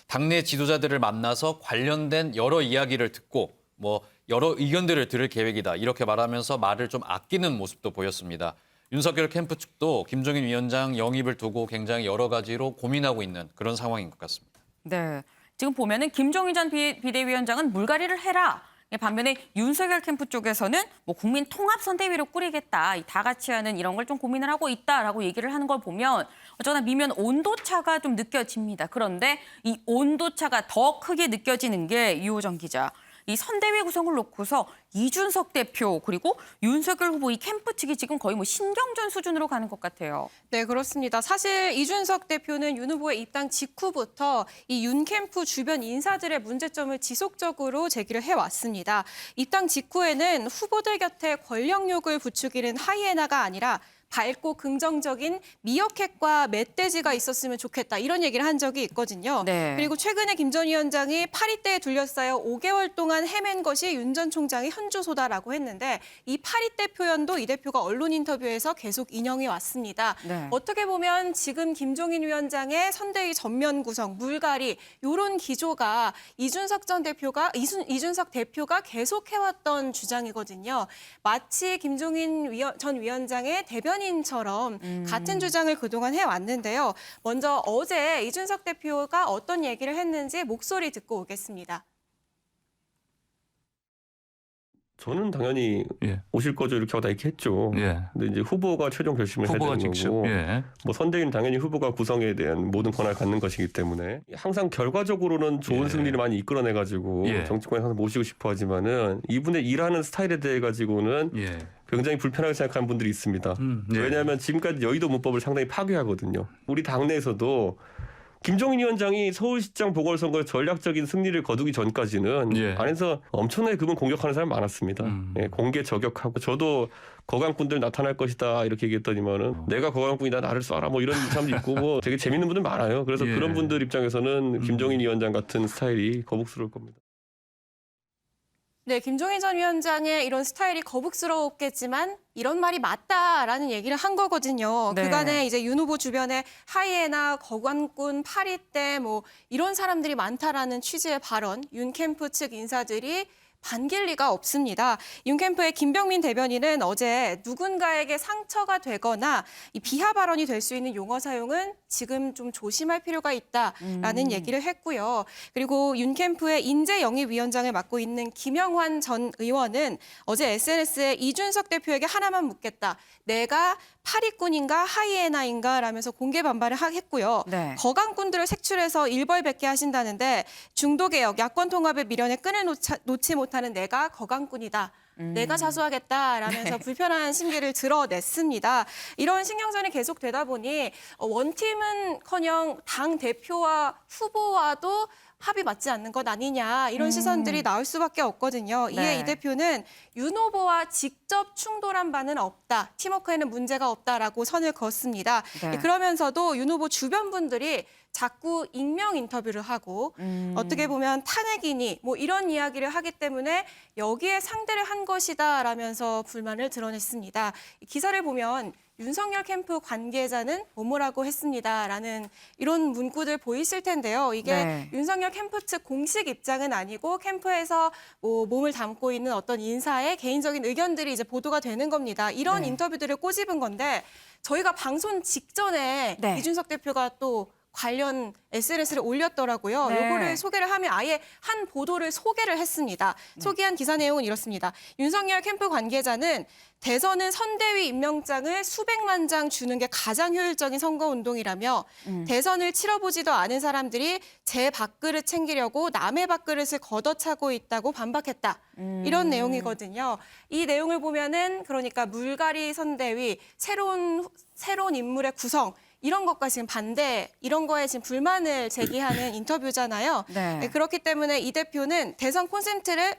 당내 지도자들을 만나서 관련된 여러 이야기를 듣고 뭐 여러 의견들을 들을 계획이다 이렇게 말하면서 말을 좀 아끼는 모습도 보였습니다. 윤석열 캠프 측도 김종인 위원장 영입을 두고 굉장히 여러 가지로 고민하고 있는 그런 상황인 것 같습니다. 네, 지금 보면은 김종인 전 비대위원장은 물갈이를 해라. 반면에 윤석열 캠프 쪽에서는 뭐 국민 통합 선대위로 꾸리겠다, 다 같이 하는 이런 걸 좀 고민을 하고 있다라고 얘기를 하는 걸 보면 어쩌나 미면 온도차가 좀 느껴집니다. 그런데 이 온도차가 더 크게 느껴지는 게 유호정 기자. 이 선대위 구성을 놓고서 이준석 대표 그리고 윤석열 후보 이 캠프 측이 지금 거의 뭐 신경전 수준으로 가는 것 같아요. 네, 그렇습니다. 사실 이준석 대표는 윤 후보의 입당 직후부터 이 윤 캠프 주변 인사들의 문제점을 지속적으로 제기를 해왔습니다. 입당 직후에는 후보들 곁에 권력욕을 부추기는 하이에나가 아니라 밝고 긍정적인 미어캣과 멧돼지가 있었으면 좋겠다 이런 얘기를 한 적이 있거든요. 네. 그리고 최근에 김 전 위원장이 파리떼에 둘러싸여 5개월 동안 헤맨 것이 윤 전 총장의 현주소다라고 했는데 이 파리떼 표현도 이 대표가 언론 인터뷰에서 계속 인용해 왔습니다. 네. 어떻게 보면 지금 김종인 위원장의 선대위 전면 구성, 물갈이 이런 기조가 이준석 대표가 계속해왔던 주장이거든요. 마치 김종인 전 위원장의 대변인처럼 같은 주장을 그동안 해왔는데요. 먼저 어제 이준석 대표가 어떤 얘기를 했는지 목소리 듣고 오겠습니다. 저는 당연히 오실 거죠 이렇게 하고 다 이렇게 했죠. 근데 이제 후보가 최종 결심을 해야 되는 거고 뭐 선대위는 당연히 후보가 구성에 대한 모든 권한을 갖는 것이기 때문에 항상 결과적으로는 좋은 승리를 많이 이끌어내가지고 정치권에 항상 모시고 싶어 하지만은 이분의 일하는 스타일에 대해 가지고는 굉장히 불편하게 생각하는 분들이 있습니다. 왜냐하면 지금까지 여의도 문법을 상당히 파괴하거든요. 우리 당내에서도 김종인 위원장이 서울시장 보궐선거에 전략적인 승리를 거두기 전까지는 안에서 엄청나게 그분 공격하는 사람 많았습니다. 공개 저격하고 저도 거강꾼들 나타날 것이다 이렇게 얘기했더니만은 내가 거강꾼이다 나를 쏴라 뭐 이런 사람도 있고 뭐 되게 재밌는 분들 많아요. 그래서 그런 분들 입장에서는 김종인 위원장 같은 스타일이 거북스러울 겁니다. 네, 김종인 전 위원장의 이런 스타일이 거북스러웠겠지만 이런 말이 맞다라는 얘기를 한 거거든요. 네. 그간에 이제 윤 후보 주변에 하이에나, 거관꾼, 파리떼 뭐 이런 사람들이 많다라는 취지의 발언, 윤 캠프 측 인사들이 반길 리가 없습니다. 윤 캠프의 김병민 대변인은 어제 누군가에게 상처가 되거나 이 비하 발언이 될 수 있는 용어 사용은 지금 좀 조심할 필요가 있다라는 얘기를 했고요. 그리고 윤 캠프의 인재영입위원장을 맡고 있는 김영환 전 의원은 어제 SNS에 이준석 대표에게 하나만 묻겠다. 내가 파리꾼인가 하이에나인가 라면서 공개 반발을 했고요. 네. 거강꾼들을 색출해서 일벌백계 하신다는데 중도개혁, 야권통합의 미련에 끈을 놓지 못하는 내가 거강꾼이다. 내가 자수하겠다라면서 불편한 심기를 드러냈습니다. 이런 신경전이 계속되다 보니 원팀은커녕 당 대표와 후보와도 합이 맞지 않는 것 아니냐 이런 시선들이 나올 수밖에 없거든요. 이에 네. 이 대표는 윤 후보와 직접 충돌한 바는 없다. 팀워크에는 문제가 없다라고 선을 그었습니다. 네. 그러면서도 윤 후보 주변 분들이 자꾸 익명 인터뷰를 하고 어떻게 보면 탄핵이니 뭐 이런 이야기를 하기 때문에 여기에 상대를 한 것이다라면서 불만을 드러냈습니다. 기사를 보면 윤석열 캠프 관계자는 뭐뭐라고 했습니다라는 이런 문구들 보이실 텐데요. 이게 윤석열 캠프 측 공식 입장은 아니고 캠프에서 뭐 몸을 담고 있는 어떤 인사의 개인적인 의견들이 이제 보도가 되는 겁니다. 이런 인터뷰들을 꼬집은 건데 저희가 방송 직전에 이준석 대표가 또 관련 SNS를 올렸더라고요. 요거를 소개를 하면 아예 한 보도를 소개를 했습니다. 소개한 기사 내용은 이렇습니다. 윤석열 캠프 관계자는 대선은 선대위 임명장을 수백만 장 주는 게 가장 효율적인 선거운동이라며 대선을 치러보지도 않은 사람들이 제 밥그릇 챙기려고 남의 밥그릇을 걷어차고 있다고 반박했다. 이런 내용이거든요. 이 내용을 보면은 그러니까 물갈이 선대위, 새로운 인물의 구성, 이런 것과 지금 반대, 이런 거에 지금 불만을 제기하는 인터뷰잖아요. 네, 그렇기 때문에 이 대표는 대선 콘셉트를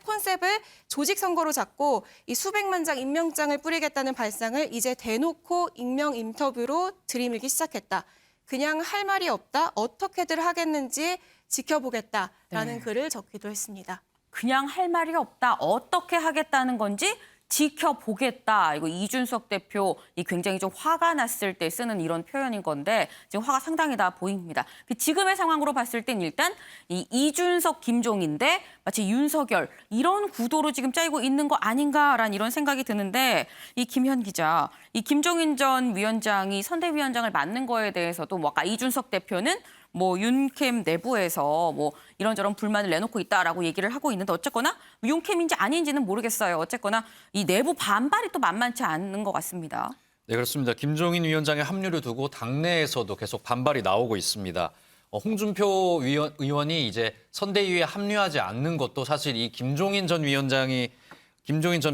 조직 선거로 잡고 이 수백만 장 임명장을 뿌리겠다는 발상을 이제 대놓고 익명 인터뷰로 들이밀기 시작했다. 그냥 할 말이 없다. 어떻게들 하겠는지 지켜보겠다라는 글을 적기도 했습니다. 그냥 할 말이 없다. 어떻게 하겠다는 건지 지켜보겠다. 이거 이준석 대표 이 굉장히 좀 화가 났을 때 쓰는 이런 표현인 건데 지금 화가 상당히 나 보입니다. 지금의 상황으로 봤을 땐 일단 이 이준석, 김종인데 마치 윤석열 이런 구도로 지금 짜이고 있는 거 아닌가라는 이런 생각이 드는데 이 김현 기자, 이 김종인 전 위원장이 선대위원장을 맡는 거에 대해서도 뭐 아까 이준석 대표는 뭐 윤캠 내부에서 뭐 이런저런 불만을 내놓고 있다라고 얘기를 하고 있는데 어쨌거나 윤캠인지 아닌지는 모르겠어요. 어쨌거나 이 내부 반발이 또 만만치 않은 것 같습니다. 네, 그렇습니다. 김종인 위원장의 합류를 두고 당내에서도 계속 반발이 나오고 있습니다. 홍준표 의원이 이제 선대위에 합류하지 않는 것도 사실 이 김종인 전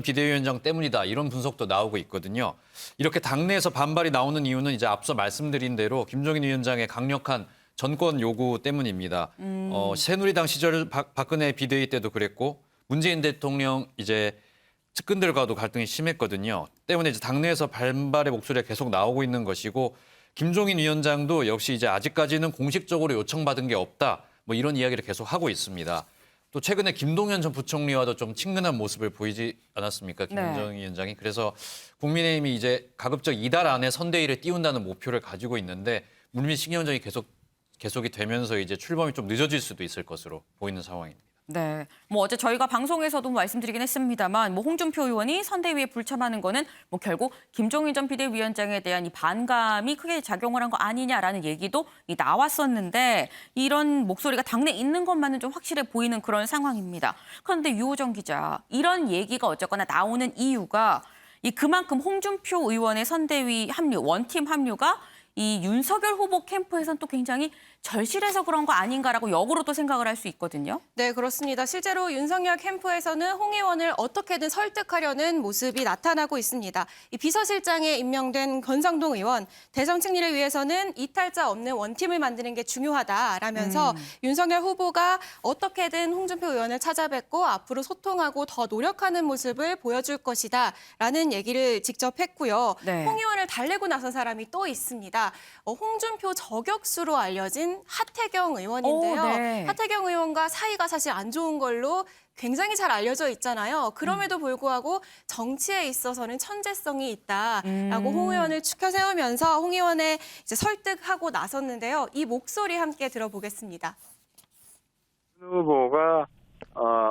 비대위원장 때문이다 이런 분석도 나오고 있거든요. 이렇게 당내에서 반발이 나오는 이유는 이제 앞서 말씀드린 대로 김종인 위원장의 강력한 전권 요구 때문입니다. 새누리당 시절 박근혜 비대위 때도 그랬고 문재인 대통령 이제 측근들과도 갈등이 심했거든요. 때문에 이제 당내에서 반발의 목소리가 계속 나오고 있는 것이고 김종인 위원장도 역시 이제 아직까지는 공식적으로 요청받은 게 없다. 뭐 이런 이야기를 계속 하고 있습니다. 또 최근에 김동연 전 부총리와도 좀 친근한 모습을 보이지 않았습니까? 김정인 위원장이. 그래서 국민의힘이 이제 가급적 이달 안에 선대위를 띄운다는 목표를 가지고 있는데 물밑 신경전이 계속이 되면서 이제 출범이 좀 늦어질 수도 있을 것으로 보이는 상황입니다. 네, 뭐 어제 저희가 방송에서도 말씀드리긴 했습니다만 뭐 홍준표 의원이 선대위에 불참하는 거는 뭐 결국 김종인 전 비대위원장에 대한 이 반감이 크게 작용을 한 거 아니냐라는 얘기도 나왔었는데 이런 목소리가 당내에 있는 것만은 좀 확실해 보이는 그런 상황입니다. 그런데 유호정 기자, 이런 얘기가 어쨌거나 나오는 이유가 이 그만큼 홍준표 의원의 선대위 합류, 원팀 합류가 이 윤석열 후보 캠프에서는 또 굉장히 절실해서 그런 거 아닌가라고 역으로 또 생각을 할 수 있거든요. 네, 그렇습니다. 실제로 윤석열 캠프에서는 홍 의원을 어떻게든 설득하려는 모습이 나타나고 있습니다. 이 비서실장에 임명된 권성동 의원, 대선 승리를 위해서는 이탈자 없는 원팀을 만드는 게 중요하다라면서 윤석열 후보가 어떻게든 홍준표 의원을 찾아뵙고 앞으로 소통하고 더 노력하는 모습을 보여줄 것이다라는 얘기를 직접 했고요. 네. 홍 의원을 달래고 나선 사람이 또 있습니다. 홍준표 저격수로 알려진 하태경 의원인데요. 오, 네. 하태경 의원과 사이가 사실 안 좋은 걸로 굉장히 잘 알려져 있잖아요. 그럼에도 불구하고 정치에 있어서는 천재성이 있다라고 홍 의원을 추켜 세우면서 홍 의원의 이제 설득하고 나섰는데요. 이 목소리 함께 들어보겠습니다. 후보가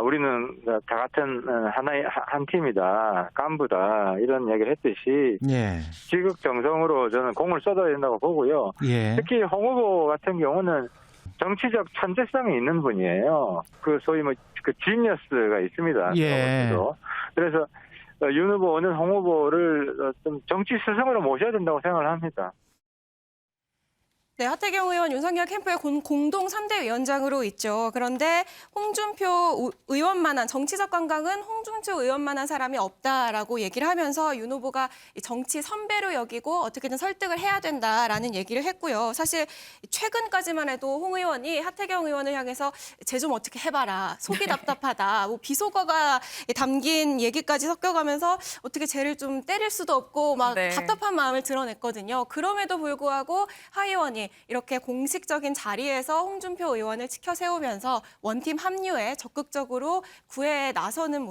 우리는 다 같은 하나의 한 팀이다, 깐부다 이런 이야기를 했듯이 지극정성으로 저는 공을 쏟아야 된다고 보고요. 특히 홍 후보 같은 경우는 정치적 천재성이 있는 분이에요. 그 소위 그 지니어스가 있습니다. 그래서 윤 후보는 홍 후보를 좀 정치 스승으로 모셔야 된다고 생각을 합니다. 네, 하태경 의원 윤석열 캠프의 공동 3대 위원장으로 있죠. 그런데 홍준표 의원만한 정치적 감각은 홍준표 의원만한 사람이 없다라고 얘기를 하면서 윤 후보가 정치 선배로 여기고 어떻게든 설득을 해야 된다라는 얘기를 했고요. 사실 최근까지만 해도 홍 의원이 하태경 의원을 향해서 쟤 좀 어떻게 해봐라. 속이 답답하다. 뭐 비속어가 담긴 얘기까지 섞여가면서 어떻게 쟤를 좀 때릴 수도 없고 막 답답한 마음을 드러냈거든요. 그럼에도 불구하고 하 의원이 이렇게 공식적인 자리에서 홍준표 의원을 지켜 세우면서 원팀 합류에 적극적으로 구애에 나서는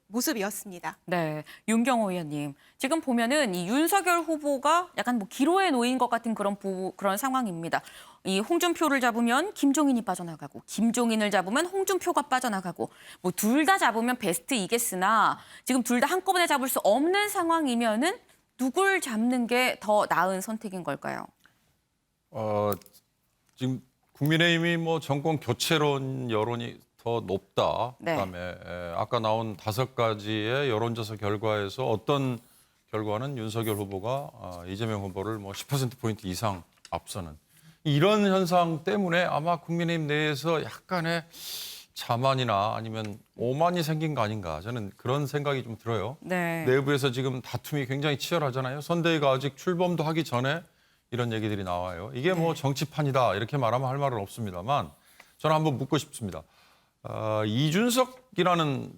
모습이었습니다. 네, 윤경호 의원님. 지금 보면은 이 윤석열 후보가 약간 뭐 기로에 놓인 것 같은 그런 상황입니다. 이 홍준표를 잡으면 김종인이 빠져나가고 김종인을 잡으면 홍준표가 빠져나가고 뭐 둘 다 잡으면 베스트이겠으나 지금 둘 다 한꺼번에 잡을 수 없는 상황이면은 누굴 잡는 게 더 나은 선택인 걸까요? 지금 국민의힘이 뭐 정권 교체론 여론이 더 높다. 그다음에 아까 나온 5가지의 여론조사 결과에서 어떤 결과는 윤석열 후보가 이재명 후보를 뭐 10%포인트 이상 앞서는 이런 현상 때문에 아마 국민의힘 내에서 약간의 자만이나 아니면 오만이 생긴 거 아닌가 저는 그런 생각이 좀 들어요. 내부에서 지금 다툼이 굉장히 치열하잖아요. 선대위가 아직 출범도 하기 전에 이런 얘기들이 나와요. 이게 뭐 정치판이다 이렇게 말하면 할 말은 없습니다만 저는 한번 묻고 싶습니다. 이준석이라는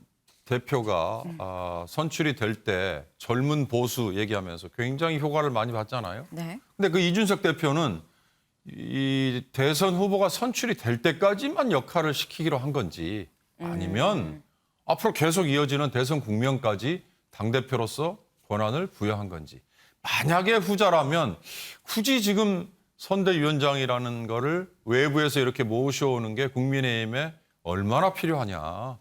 대표가 선출이 될 때 젊은 보수 얘기하면서 굉장히 효과를 많이 봤잖아요. 근데 그 이준석 대표는 이 대선 후보가 선출이 될 때까지만 역할을 시키기로 한 건지 아니면 앞으로 계속 이어지는 대선 국면까지 당대표로서 권한을 부여한 건지. 만약에 후자라면 굳이 지금 선대위원장이라는 거를 외부에서 이렇게 모셔오는 게 국민의힘에 얼마나 필요하냐.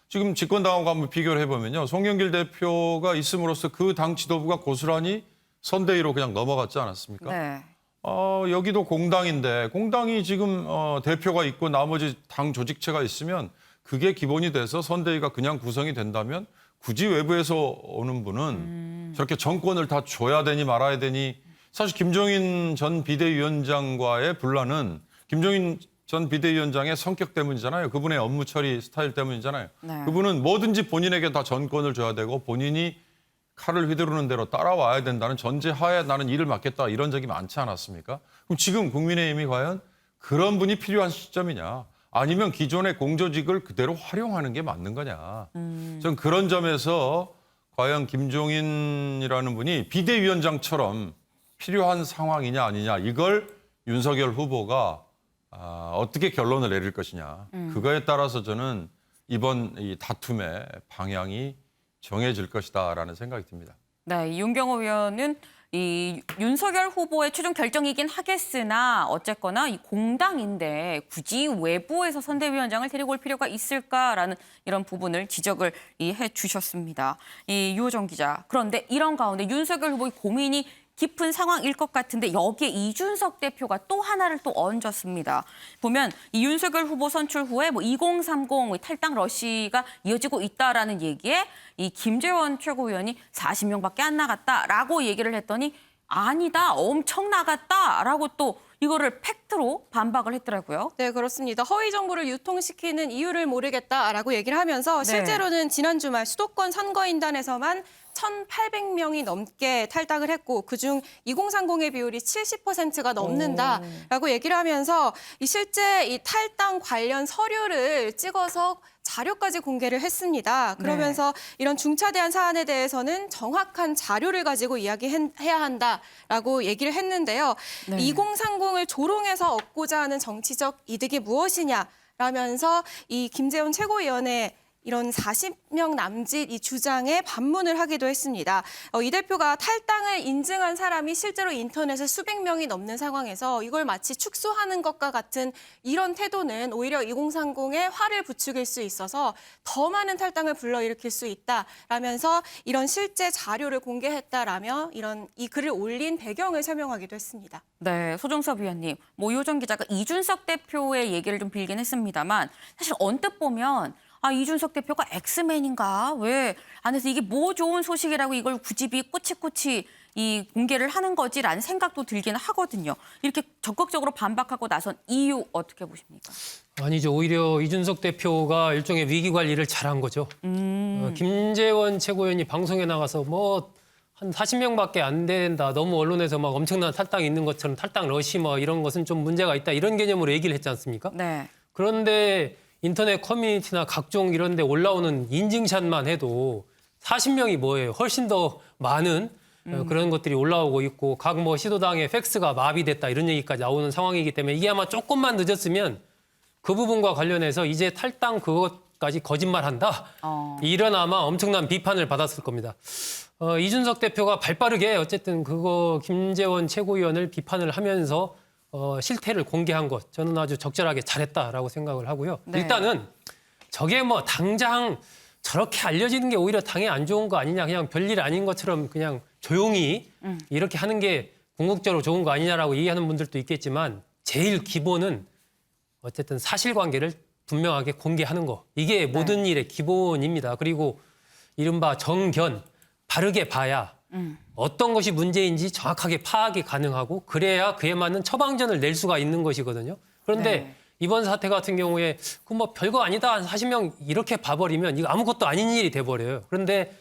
지금 집권당하고 한번 비교를 해보면요. 송영길 대표가 있음으로써 그 당 지도부가 고스란히 선대위로 그냥 넘어갔지 않았습니까? 네. 여기도 공당인데 공당이 지금 대표가 있고 나머지 당 조직체가 있으면 그게 기본이 돼서 선대위가 그냥 구성이 된다면 굳이 외부에서 오는 분은 저렇게 정권을 다 줘야 되니 말아야 되니. 사실 김종인 전 비대위원장과의 분란은 김종인 전 비대위원장의 성격 때문이잖아요. 그분의 업무 처리 스타일 때문이잖아요. 네. 그분은 뭐든지 본인에게 다 전권을 줘야 되고 본인이 칼을 휘두르는 대로 따라와야 된다는 전제하에 나는 일을 맡겠다 이런 적이 많지 않았습니까? 그럼 지금 국민의힘이 과연 그런 분이 필요한 시점이냐? 아니면 기존의 공조직을 그대로 활용하는 게 맞는 거냐? 전 그런 점에서 과연 김종인이라는 분이 비대위원장처럼 필요한 상황이냐 아니냐 이걸 윤석열 후보가 어떻게 결론을 내릴 것이냐. 그거에 따라서 저는 이번 이 다툼의 방향이 정해질 것이다라는 생각이 듭니다. 네, 윤경호 의원은 이 윤석열 후보의 최종 결정이긴 하겠으나 어쨌거나 이 공당인데 굳이 외부에서 선대위원장을 데리고 올 필요가 있을까라는 이런 부분을 지적을 해 주셨습니다. 이 유호정 기자. 그런데 이런 가운데 윤석열 후보의 고민이 깊은 상황일 것 같은데 여기에 이준석 대표가 또 하나를 또 얹었습니다. 보면 이 윤석열 후보 선출 후에 2030 탈당 러시가 이어지고 있다라는 얘기에 이 김재원 최고위원이 40명밖에 안 나갔다라고 얘기를 했더니 아니다, 엄청 나갔다라고 또 이거를 팩트로 반박을 했더라고요. 네, 그렇습니다. 허위 정보를 유통시키는 이유를 모르겠다라고 얘기를 하면서 실제로는 지난 주말 수도권 선거인단에서만 1,800명이 넘게 탈당을 했고 그중 2030의 비율이 70%가 넘는다라고 얘기를 하면서 실제 이 탈당 관련 서류를 찍어서 자료까지 공개를 했습니다. 그러면서 이런 중차대한 사안에 대해서는 정확한 자료를 가지고 이야기해야 한다라고 얘기를 했는데요. 2030을 조롱해서 얻고자 하는 정치적 이득이 무엇이냐라면서 이 김재원 최고위원의 이런 40명 남짓 이 주장에 반문을 하기도 했습니다. 이 대표가 탈당을 인증한 사람이 실제로 인터넷에 수백 명이 넘는 상황에서 이걸 마치 축소하는 것과 같은 이런 태도는 오히려 2030에 화를 부추길 수 있어서 더 많은 탈당을 불러일으킬 수 있다라면서 이런 실제 자료를 공개했다라며 이 글을 올린 배경을 설명하기도 했습니다. 네, 소정섭 위원님, 유호정 기자가 이준석 대표의 얘기를 좀 빌긴 했습니다만 사실 언뜻 보면 이준석 대표가 엑스맨인가? 왜 안에서 이게 뭐 좋은 소식이라고 이걸 굳이 꼬치꼬치 이 공개를 하는 거지라는 생각도 들기는 하거든요. 이렇게 적극적으로 반박하고 나선 이유 어떻게 보십니까? 아니죠. 오히려 이준석 대표가 일종의 위기 관리를 잘한 거죠. 김재원 최고위원이 방송에 나가서 한 40명밖에 안 된다. 너무 언론에서 막 엄청난 탈당이 있는 것처럼 탈당 러시 이런 것은 좀 문제가 있다. 이런 개념으로 얘기를 했지 않습니까? 네. 그런데 인터넷 커뮤니티나 각종 이런 데 올라오는 인증샷만 해도 40명이 뭐예요? 훨씬 더 많은 그런 것들이 올라오고 있고 각 시도당의 팩스가 마비됐다 이런 얘기까지 나오는 상황이기 때문에 이게 아마 조금만 늦었으면 그 부분과 관련해서 이제 탈당 그것까지 거짓말한다. 이런 아마 엄청난 비판을 받았을 겁니다. 이준석 대표가 발빠르게 어쨌든 김재원 최고위원을 비판을 하면서 실태를 공개한 것 저는 아주 적절하게 잘했다라고 생각을 하고요. 네. 일단은 저게 당장 저렇게 알려지는 게 오히려 당에 안 좋은 거 아니냐 그냥 별일 아닌 것처럼 그냥 조용히 이렇게 하는 게 궁극적으로 좋은 거 아니냐라고 얘기하는 분들도 있겠지만 제일 기본은 어쨌든 사실관계를 분명하게 공개하는 거 이게 모든 일의 기본입니다. 그리고 이른바 정견 바르게 봐야 어떤 것이 문제인지 정확하게 파악이 가능하고 그래야 그에 맞는 처방전을 낼 수가 있는 것이거든요. 그런데 이번 사태 같은 경우에 별거 아니다 한 40명 이렇게 봐버리면 이거 아무것도 아닌 일이 돼버려요. 그런데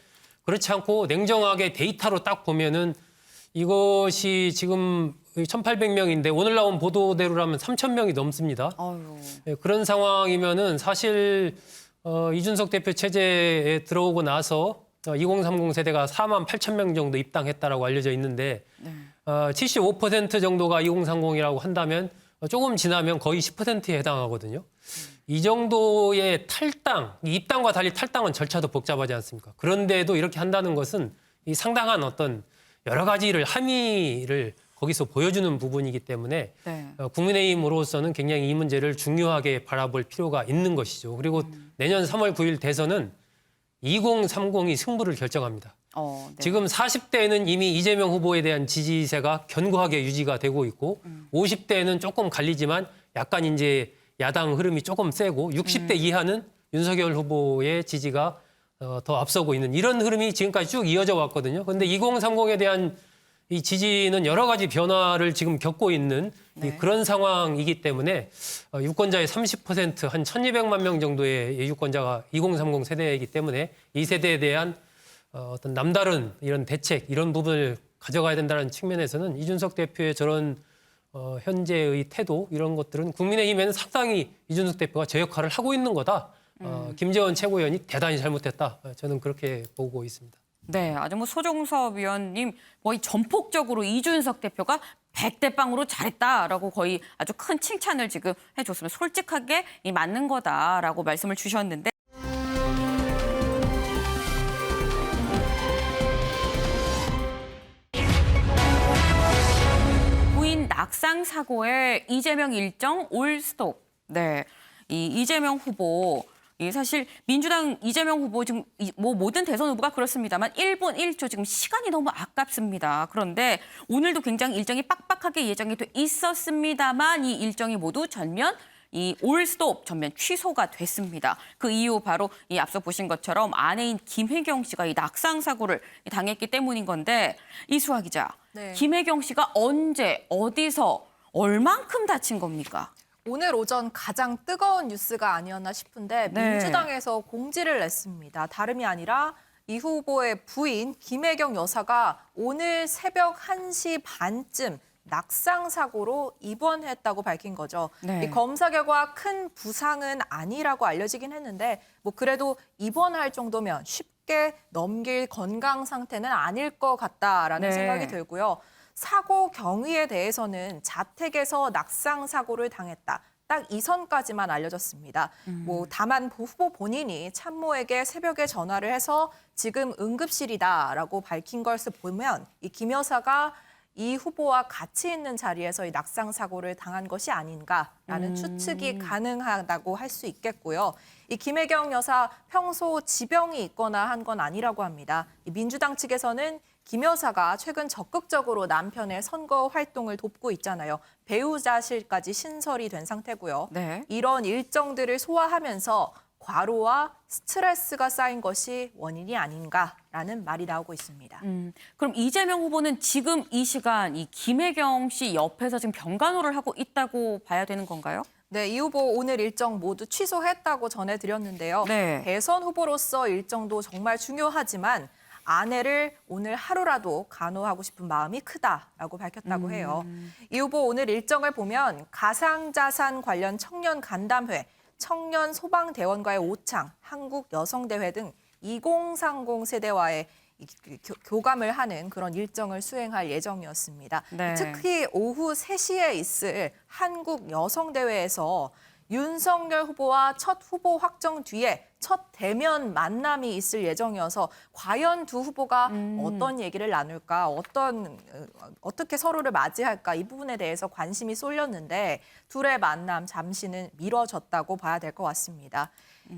그렇지 않고 냉정하게 데이터로 딱 보면은 이것이 지금 1,800명인데 오늘 나온 보도대로라면 3,000명이 넘습니다. 네, 그런 상황이면은 사실 이준석 대표 체제에 들어오고 나서 2030 세대가 4만 8천 명 정도 입당했다라고 알려져 있는데 75% 정도가 2030이라고 한다면 조금 지나면 거의 10%에 해당하거든요. 이 정도의 탈당, 입당과 달리 탈당은 절차도 복잡하지 않습니까? 그런데도 이렇게 한다는 것은 이 상당한 어떤 여러 가지를 함의를 거기서 보여주는 부분이기 때문에 네. 국민의힘으로서는 굉장히 이 문제를 중요하게 바라볼 필요가 있는 것이죠. 그리고 내년 3월 9일 대선은 2030이 승부를 결정합니다. 네. 지금 40대는 이미 이재명 후보에 대한 지지세가 견고하게 유지가 되고 있고 50대는 조금 갈리지만 약간 이제 야당 흐름이 조금 세고 60대 이하는 윤석열 후보의 지지가 더 앞서고 있는 이런 흐름이 지금까지 쭉 이어져 왔거든요. 그런데 2030에 대한 이 지지는 여러 가지 변화를 지금 겪고 있는 그런 상황이기 때문에 유권자의 30% 한 1,200만 명 정도의 유권자가 2030 세대이기 때문에 이 세대에 대한 어떤 남다른 이런 대책 이런 부분을 가져가야 된다는 측면에서는 이준석 대표의 저런 현재의 태도 이런 것들은 국민의힘에는 상당히 이준석 대표가 제 역할을 하고 있는 거다. 김재원 최고위원이 대단히 잘못했다. 저는 그렇게 보고 있습니다. 네, 아주 뭐 소종섭 위원님 거의 전폭적으로 이준석 대표가 100대 0으로 잘했다라고 거의 아주 큰 칭찬을 지금 해줬습니다. 솔직하게 이 맞는 거다라고 말씀을 주셨는데. 부인 낙상 사고에 이재명 일정 올 스톱. 네, 이 이재명 후보. 사실 민주당 이재명 후보 지금 뭐 모든 대선 후보가 그렇습니다만 1분 1초 지금 시간이 너무 아깝습니다. 그런데 오늘도 굉장히 일정이 빡빡하게 예정이 돼 있었습니다만 이 일정이 모두 전면 이 올 스톱 전면 취소가 됐습니다. 그 이유 바로 이 앞서 보신 것처럼 아내인 김혜경 씨가 이 낙상 사고를 당했기 때문인 건데 이수아 기자, 네. 김혜경 씨가 언제 어디서 얼만큼 다친 겁니까? 오늘 오전 가장 뜨거운 뉴스가 아니었나 싶은데 네. 민주당에서 공지를 냈습니다. 다름이 아니라 이 후보의 부인 김혜경 여사가 오늘 새벽 1시 반쯤 낙상 사고로 입원했다고 밝힌 거죠. 네. 이 검사 결과 큰 부상은 아니라고 알려지긴 했는데 뭐 그래도 입원할 정도면 쉽게 넘길 건강 상태는 아닐 것 같다라는 네. 생각이 들고요. 사고 경위에 대해서는 자택에서 낙상 사고를 당했다. 딱 이 선까지만 알려졌습니다. 뭐 다만 후보 본인이 참모에게 새벽에 전화를 해서 지금 응급실이다라고 밝힌 것을 보면 이 김 여사가 이 후보와 같이 있는 자리에서 이 낙상 사고를 당한 것이 아닌가라는 추측이 가능하다고 할 수 있겠고요. 이 김혜경 여사 평소 지병이 있거나 한 건 아니라고 합니다. 이 민주당 측에서는 김 여사가 최근 적극적으로 남편의 선거 활동을 돕고 있잖아요. 배우자실까지 신설이 된 상태고요. 네. 이런 일정들을 소화하면서 과로와 스트레스가 쌓인 것이 원인이 아닌가라는 말이 나오고 있습니다. 그럼 이재명 후보는 지금 이 시간 이 김혜경 씨 옆에서 지금 병간호를 하고 있다고 봐야 되는 건가요? 네, 이 후보 오늘 일정 모두 취소했다고 전해드렸는데요. 네. 대선 후보로서 일정도 정말 중요하지만 아내를 오늘 하루라도 간호하고 싶은 마음이 크다라고 밝혔다고 해요. 이 후보 오늘 일정을 보면 가상자산 관련 청년 간담회, 청년 소방대원과의 오창, 한국여성대회 등 2030 세대와의 교감을 하는 그런 일정을 수행할 예정이었습니다. 네. 특히 오후 3시에 있을 한국여성대회에서 윤석열 후보와 첫 후보 확정 뒤에 첫 대면 만남이 있을 예정이어서 과연 두 후보가 어떤 얘기를 나눌까, 어떻게 서로를 맞이할까 이 부분에 대해서 관심이 쏠렸는데 둘의 만남 잠시는 미뤄졌다고 봐야 될 것 같습니다.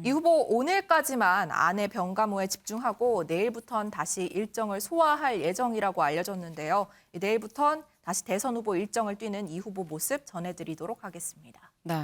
이 후보 오늘까지만 아내 병가모에 집중하고 내일부터는 다시 일정을 소화할 예정이라고 알려졌는데요. 내일부터는 다시 대선 후보 일정을 뛰는 이 후보 모습 전해드리도록 하겠습니다. 네.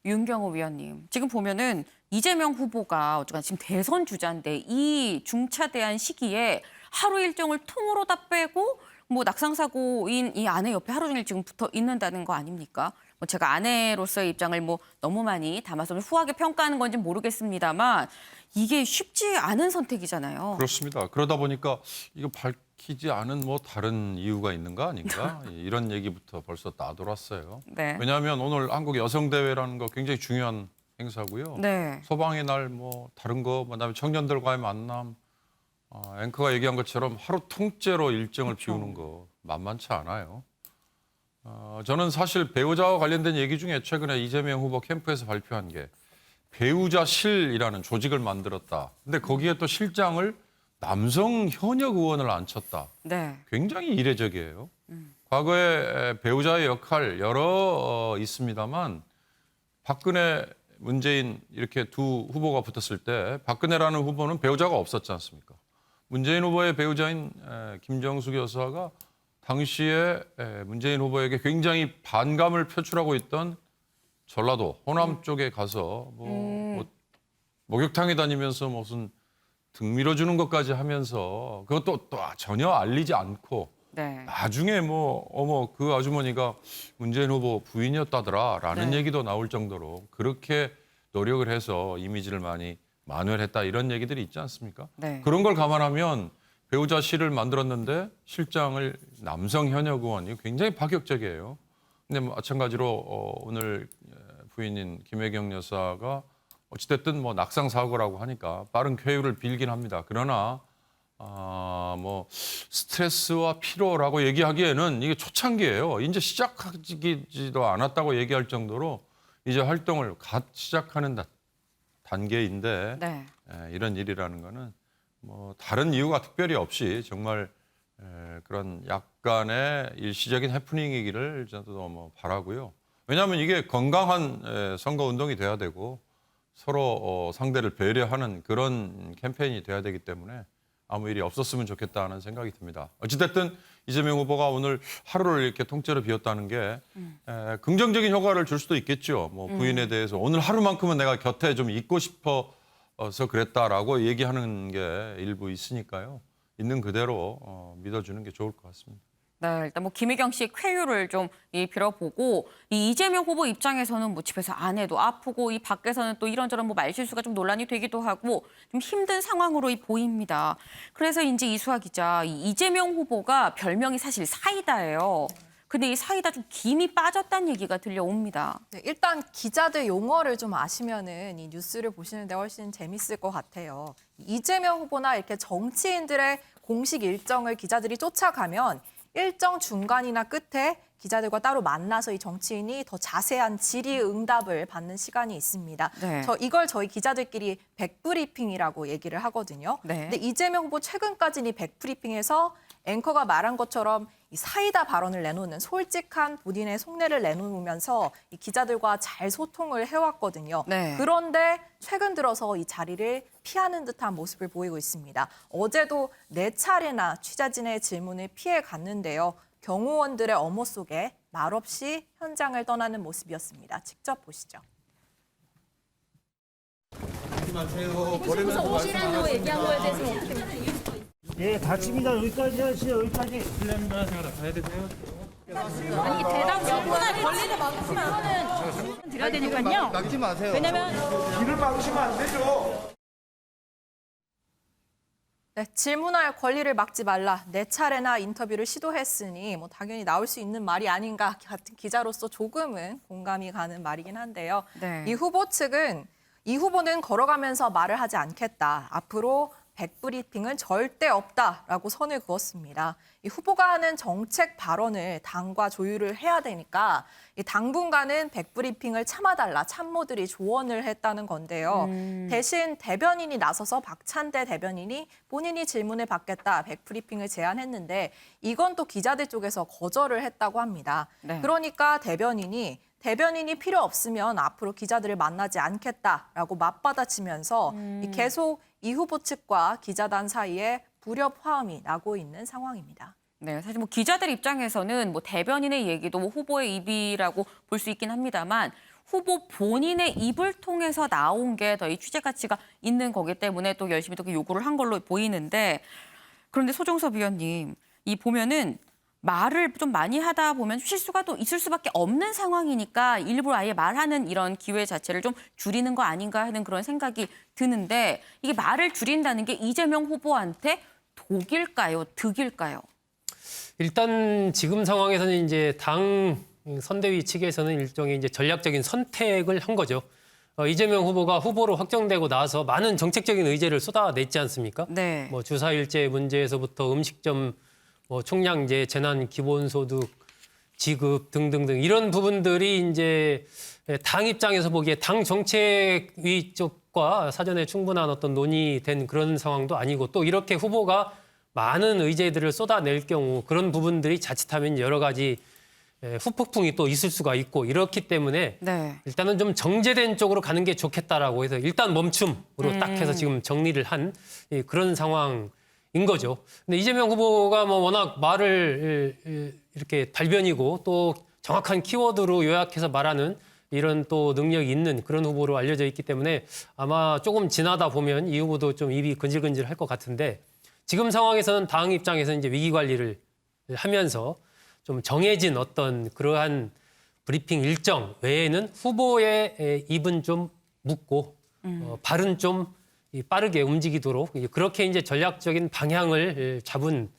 윤경호 위원님, 지금 보면은 이재명 후보가 어쨌든 지금 대선 주자인데 이 중차대한 시기에 하루 일정을 통으로 다 빼고 뭐 낙상사고인 이 아내 옆에 하루 종일 지금 붙어 있는다는 거 아닙니까? 뭐 제가 아내로서의 입장을 뭐 너무 많이 담아서 후하게 평가하는 건지 모르겠습니다만 이게 쉽지 않은 선택이잖아요. 그렇습니다. 그러다 보니까 이거 밝히지 않은 뭐 다른 이유가 있는 거 아닌가? 이런 얘기부터 벌써 나돌았어요. 네. 왜냐하면 오늘 한국 여성대회라는 거 굉장히 중요한 행사고요. 네. 소방의 날 뭐 다른 거, 그다음에 청년들과의 만남, 앵커가 얘기한 것처럼 하루 통째로 일정을 비우는 거 만만치 않아요. 저는 사실 배우자와 관련된 얘기 중에 최근에 이재명 후보 캠프에서 발표한 게 배우자실이라는 조직을 만들었다. 근데 거기에 또 실장을 남성 현역 의원을 앉혔다. 네. 굉장히 이례적이에요. 과거에 배우자의 역할 여러 있습니다만 박근혜, 문재인 이렇게 두 후보가 붙었을 때 박근혜라는 후보는 배우자가 없었지 않습니까? 문재인 후보의 배우자인 김정숙 여사가 당시에 문재인 후보에게 굉장히 반감을 표출하고 있던 전라도 호남 쪽에 가서 뭐 목욕탕에 다니면서 무슨 등 밀어주는 것까지 하면서 그것도 또 전혀 알리지 않고 네. 나중에 뭐 어머 그 아주머니가 문재인 후보 부인이었다더라라는 네. 얘기도 나올 정도로 그렇게 노력을 해서 이미지를 많이 만회했다 이런 얘기들이 있지 않습니까? 네. 그런 걸 감안하면 배우자실을 만들었는데 실장을 남성 현역 의원이 굉장히 파격적이에요. 근데 마찬가지로 오늘 부인인 김혜경 여사가 어찌됐든 뭐 낙상 사고라고 하니까 빠른 쾌유를 빌긴 합니다. 그러나 뭐 스트레스와 피로라고 얘기하기에는 이게 초창기예요. 이제 시작하지도 않았다고 얘기할 정도로 이제 활동을 갓 시작하는 단계인데 네. 이런 일이라는 거는 뭐 다른 이유가 특별히 없이 정말 그런 약간의 일시적인 해프닝이기를 저도 뭐 바라고요. 왜냐하면 이게 건강한 선거 운동이 돼야 되고 서로 상대를 배려하는 그런 캠페인이 돼야 되기 때문에 아무 일이 없었으면 좋겠다는 생각이 듭니다. 어찌됐든 이재명 후보가 오늘 하루를 이렇게 통째로 비웠다는 게 긍정적인 효과를 줄 수도 있겠죠. 뭐 부인에 대해서 오늘 하루만큼은 내가 곁에 좀 있고 싶어서 그랬다라고 얘기하는 게 일부 있으니까요. 있는 그대로 믿어주는 게 좋을 것 같습니다. 네, 일단 뭐 김혜경 씨 쾌유를 좀 빌어보고 이 이재명 후보 입장에서는 뭐 집에서 아내도 아프고 이 밖에서는 또 이런저런 뭐 말실수가 좀 논란이 되기도 하고 좀 힘든 상황으로 보입니다. 그래서인지 이수아 기자, 이 이재명 후보가 별명이 사실 사이다예요. 근데 이 사이다 좀 김이 빠졌다는 얘기가 들려옵니다. 네, 일단 기자들 용어를 좀 아시면은 이 뉴스를 보시는데 훨씬 재밌을 것 같아요. 이재명 후보나 이렇게 정치인들의 공식 일정을 기자들이 쫓아가면 일정 중간이나 끝에 기자들과 따로 만나서 이 정치인이 더 자세한 질의응답을 받는 시간이 있습니다. 네. 이걸 저희 기자들끼리 백브리핑이라고 얘기를 하거든요. 네. 근데 이재명 후보 최근까지는 이 백브리핑에서 앵커가 말한 것처럼 이 사이다 발언을 내놓는 솔직한 본인의 속내를 내놓으면서 이 기자들과 잘 소통을 해왔거든요. 네. 그런데 최근 들어서 이 자리를 피하는 듯한 모습을 보이고 있습니다. 어제도 4차례나 취재진의 질문을 피해 갔는데요. 경호원들의 엄호 속에 말없이 현장을 떠나는 모습이었습니다. 직접 보시죠. 혹시 오시라는 거 얘기한 거에 대해서 어떻게 생각하세요? 예, 다칩니다. 여기까지 하시죠. 여기까지. 실례합니다. 제가 가야 되세요? 아니 대답 여부나 권리를 막으시면 드려야 되니까요. 막지 마세요. 왜냐면 길을 막으시면 안 되죠. 네, 질문할 권리를 막지 말라. 4차례나 인터뷰를 시도했으니 뭐 당연히 나올 수 있는 말이 아닌가 같은 기자로서 조금은 공감이 가는 말이긴 한데요. 네. 이 후보 측은 이 후보는 걸어가면서 말을 하지 않겠다. 앞으로 백브리핑은 절대 없다라고 선을 그었습니다. 이 후보가 하는 정책 발언을 당과 조율을 해야 되니까 이 당분간은 백브리핑을 참아달라 참모들이 조언을 했다는 건데요. 대신 대변인이 나서서 박찬대 대변인이 본인이 질문을 받겠다 백브리핑을 제안했는데 이건 또 기자들 쪽에서 거절을 했다고 합니다. 네. 그러니까 대변인이 필요 없으면 앞으로 기자들을 만나지 않겠다라고 맞받아치면서 계속 이 후보 측과 기자단 사이에 불협 화음이 나고 있는 상황입니다. 네, 사실 뭐 기자들 입장에서는 뭐 대변인의 얘기도 뭐 후보의 입이라고 볼 수 있긴 합니다만 후보 본인의 입을 통해서 나온 게 더 이 취재 가치가 있는 거기 때문에 또 열심히 또 요구를 한 걸로 보이는데 그런데 소종섭 위원님, 이 보면은 말을 좀 많이 하다 보면 실수가 또 있을 수밖에 없는 상황이니까 일부러 아예 말하는 이런 기회 자체를 좀 줄이는 거 아닌가 하는 그런 생각이 드는데 이게 말을 줄인다는 게 이재명 후보한테 독일까요? 득일까요? 일단 지금 상황에서는 이제 당 선대위 측에서는 일종의 이제 전략적인 선택을 한 거죠. 이재명 후보가 후보로 확정되고 나서 많은 정책적인 의제를 쏟아냈지 않습니까? 네. 뭐 주사 일제 문제에서부터 음식점, 뭐 총량제, 재난 기본소득 지급 등등등 이런 부분들이 이제 당 입장에서 보기에 당 정책위 쪽과 사전에 충분한 어떤 논의된 그런 상황도 아니고 또 이렇게 후보가 많은 의제들을 쏟아낼 경우 그런 부분들이 자칫하면 여러 가지 후폭풍이 또 있을 수가 있고 이렇기 때문에 네. 일단은 좀 정제된 쪽으로 가는 게 좋겠다라고 해서 일단 멈춤으로 딱 해서 지금 정리를 한 그런 상황인 거죠. 근데 이재명 후보가 뭐 워낙 말을 이렇게 달변이고 또 정확한 키워드로 요약해서 말하는 이런 또 능력이 있는 그런 후보로 알려져 있기 때문에 아마 조금 지나다 보면 이 후보도 좀 입이 근질근질 할 것 같은데 지금 상황에서는 당 입장에서 이제 위기 관리를 하면서 좀 정해진 어떤 그러한 브리핑 일정 외에는 후보의 입은 좀 묻고 발은 좀 빠르게 움직이도록 그렇게 이제 전략적인 방향을 잡은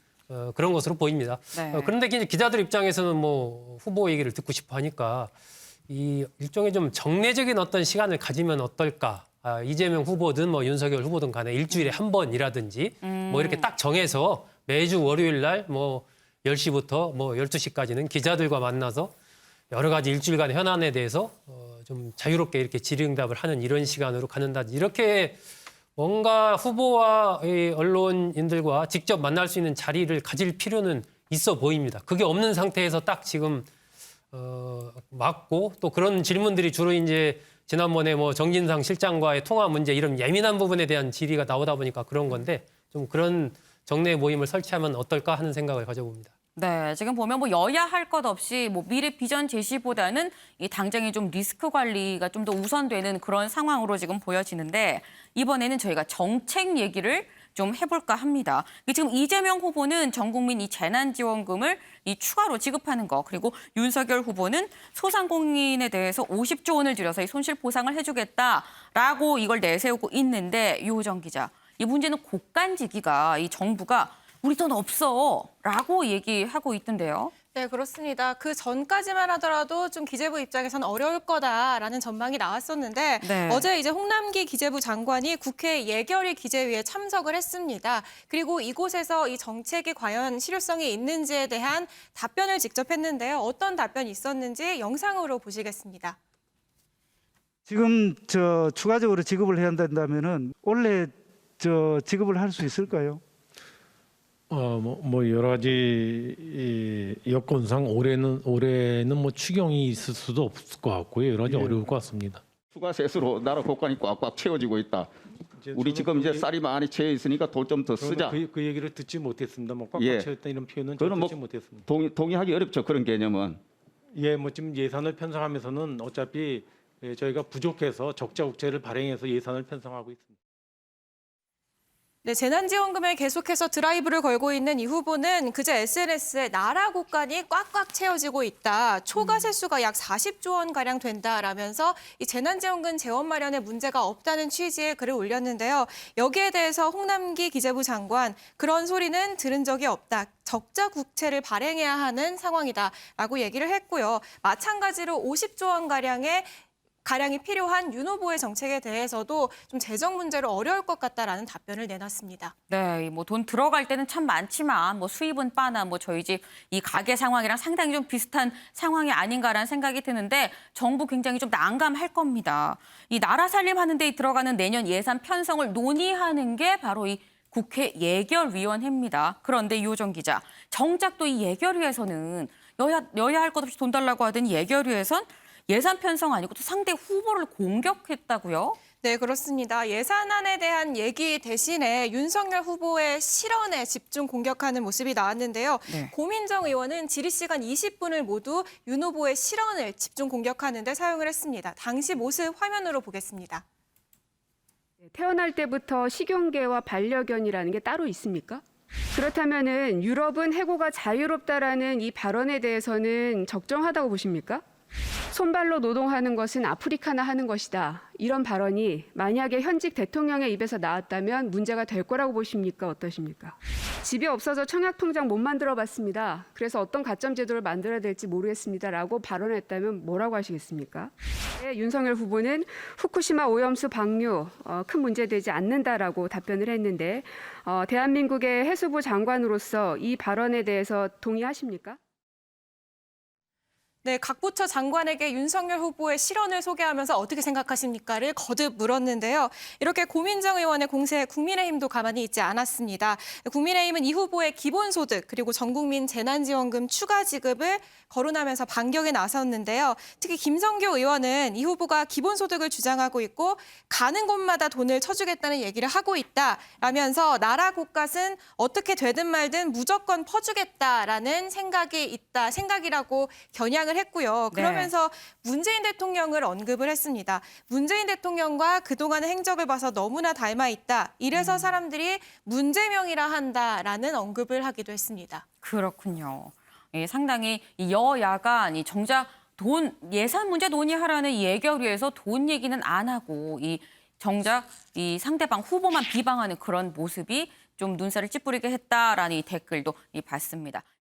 그런 것으로 보입니다. 네. 그런데 이제 기자들 입장에서는 뭐 후보 얘기를 듣고 싶어 하니까 이 일종의 좀 정례적인 어떤 시간을 가지면 어떨까? 이재명 후보든 뭐 윤석열 후보든 간에 일주일에 한 번이라든지 뭐 이렇게 딱 정해서 매주 월요일 날 뭐 10시부터 뭐 12시까지는 기자들과 만나서 여러 가지 일주일간의 현안에 대해서 좀 자유롭게 이렇게 질의응답을 하는 이런 시간으로 가는다든지 이렇게 뭔가 후보와 언론인들과 직접 만날 수 있는 자리를 가질 필요는 있어 보입니다. 그게 없는 상태에서 딱 지금 맞고 또 그런 질문들이 주로 이제 지난번에 뭐 정진상 실장과의 통화 문제 이런 예민한 부분에 대한 질의가 나오다 보니까 그런 건데 좀 그런 정례 모임을 설치하면 어떨까 하는 생각을 가져봅니다. 네, 지금 보면 뭐 여야 할 것 없이 뭐 미래 비전 제시보다는 이 당장의 좀 리스크 관리가 좀 더 우선되는 그런 상황으로 지금 보여지는데 이번에는 저희가 정책 얘기를 좀 해볼까 합니다. 지금 이재명 후보는 전 국민 이 재난지원금을 이 추가로 지급하는 거 그리고 윤석열 후보는 소상공인에 대해서 50조 원을 들여서 이 손실 보상을 해주겠다라고 이걸 내세우고 있는데 유호정 기자, 이 문제는 국간지기가 이 정부가 우리 돈 없어라고 얘기하고 있던데요. 네, 그렇습니다. 그 전까지만 하더라도 좀 기재부 입장에서는 어려울 거다라는 전망이 나왔었는데 네. 어제 이제 홍남기 기재부 장관이 국회 예결위 기재위에 참석을 했습니다. 그리고 이곳에서 이 정책이 과연 실효성이 있는지에 대한 답변을 직접 했는데요. 어떤 답변이 있었는지 영상으로 보시겠습니다. 지금 추가적으로 지급을 해야 된다면은 원래 지급을 할 수 있을까요? 뭐 여러 가지 여건상 올해는 뭐 추경이 있을 수도 없을 것 같고요. 여러 가지 어려울 것 같습니다. 추가 세수로 나라 국간이 꽉꽉 채워지고 있다. 우리 지금 이제 쌀이 많이 채워 있으니까 돈 좀 더 쓰자. 그 얘기를 듣지 못했습니다. 뭐 꽉꽉 채웠다 이런 표현은 그건 듣지 못했습니다. 동의하기 어렵죠. 그런 개념은. 예, 뭐 지금 예산을 편성하면서는 어차피 저희가 부족해서 적자 국채를 발행해서 예산을 편성하고 있습니다. 네, 재난지원금에 계속해서 드라이브를 걸고 있는 이 후보는 그제 SNS에 나라 국간이 꽉꽉 채워지고 있다. 초과 세수가 약 40조 원가량 된다라면서 이 재난지원금 재원 마련에 문제가 없다는 취지의 글을 올렸는데요. 여기에 대해서 홍남기 기재부 장관, 그런 소리는 들은 적이 없다. 적자 국채를 발행해야 하는 상황이다라고 얘기를 했고요. 마찬가지로 50조 원가량이 필요한 윤 후보의 정책에 대해서도 좀 재정 문제로 어려울 것 같다라는 답변을 내놨습니다. 네, 뭐 돈 들어갈 때는 참 많지만 뭐 수입은 빠나 뭐 저희 집 이 가계 상황이랑 상당히 좀 비슷한 상황이 아닌가라는 생각이 드는데 정부 굉장히 좀 난감할 겁니다. 이 나라 살림하는 데 들어가는 내년 예산 편성을 논의하는 게 바로 이 국회 예결위원회입니다. 그런데 유호정 기자, 정작 또 이 예결위에서는 여야 할 것 없이 돈 달라고 하던 예결위에선 예산 편성 아니고 또 상대 후보를 공격했다고요? 네, 그렇습니다. 예산안에 대한 얘기 대신에 윤석열 후보의 실언에 집중 공격하는 모습이 나왔는데요. 네. 고민정 의원은 질의시간 20분을 모두 윤 후보의 실언을 집중 공격하는 데 사용을 했습니다. 당시 모습 화면으로 보겠습니다. 태어날 때부터 식용계와 반려견이라는 게 따로 있습니까? 그렇다면은 유럽은 해고가 자유롭다라는 이 발언에 대해서는 적정하다고 보십니까? 손발로 노동하는 것은 아프리카나 하는 것이다. 이런 발언이 만약에 현직 대통령의 입에서 나왔다면 문제가 될 거라고 보십니까? 어떠십니까? 집이 없어서 청약통장 못 만들어 봤습니다. 그래서 어떤 가점 제도를 만들어야 될지 모르겠습니다라고 발언했다면 뭐라고 하시겠습니까? 네, 윤석열 후보는 후쿠시마 오염수 방류 큰 문제되지 않는다라고 답변을 했는데 대한민국의 해수부 장관으로서 이 발언에 대해서 동의하십니까? 네, 각 부처 장관에게 윤석열 후보의 실언을 소개하면서 어떻게 생각하십니까를 거듭 물었는데요. 이렇게 고민정 의원의 공세에 국민의힘도 가만히 있지 않았습니다. 국민의힘은 이 후보의 기본소득 그리고 전국민 재난지원금 추가 지급을 거론하면서 반격에 나섰는데요. 특히 김성교 의원은 이 후보가 기본소득을 주장하고 있고 가는 곳마다 돈을 쳐주겠다는 얘기를 하고 있다라면서 나라 곳값은 어떻게 되든 말든 무조건 퍼주겠다라는 생각이라고 겨냥을 했고요. 그러면서 문재인 대통령을 언급을 했습니다. 문재인 대통령과 그동안의 행적을 봐서 너무나 닮아 있다. 이래서 사람들이 문재명이라 한다라는 언급을 하기도 했습니다. 그렇군요. 예, 상당히 이 여야가 정작 예산 문제 논의하라는 이 예결위에서 돈 얘기는 안 하고 정작 이 상대방 후보만 비방하는 그런 모습이 좀 눈살을 찌푸리게 했다라는 이 댓글도 봤습니다.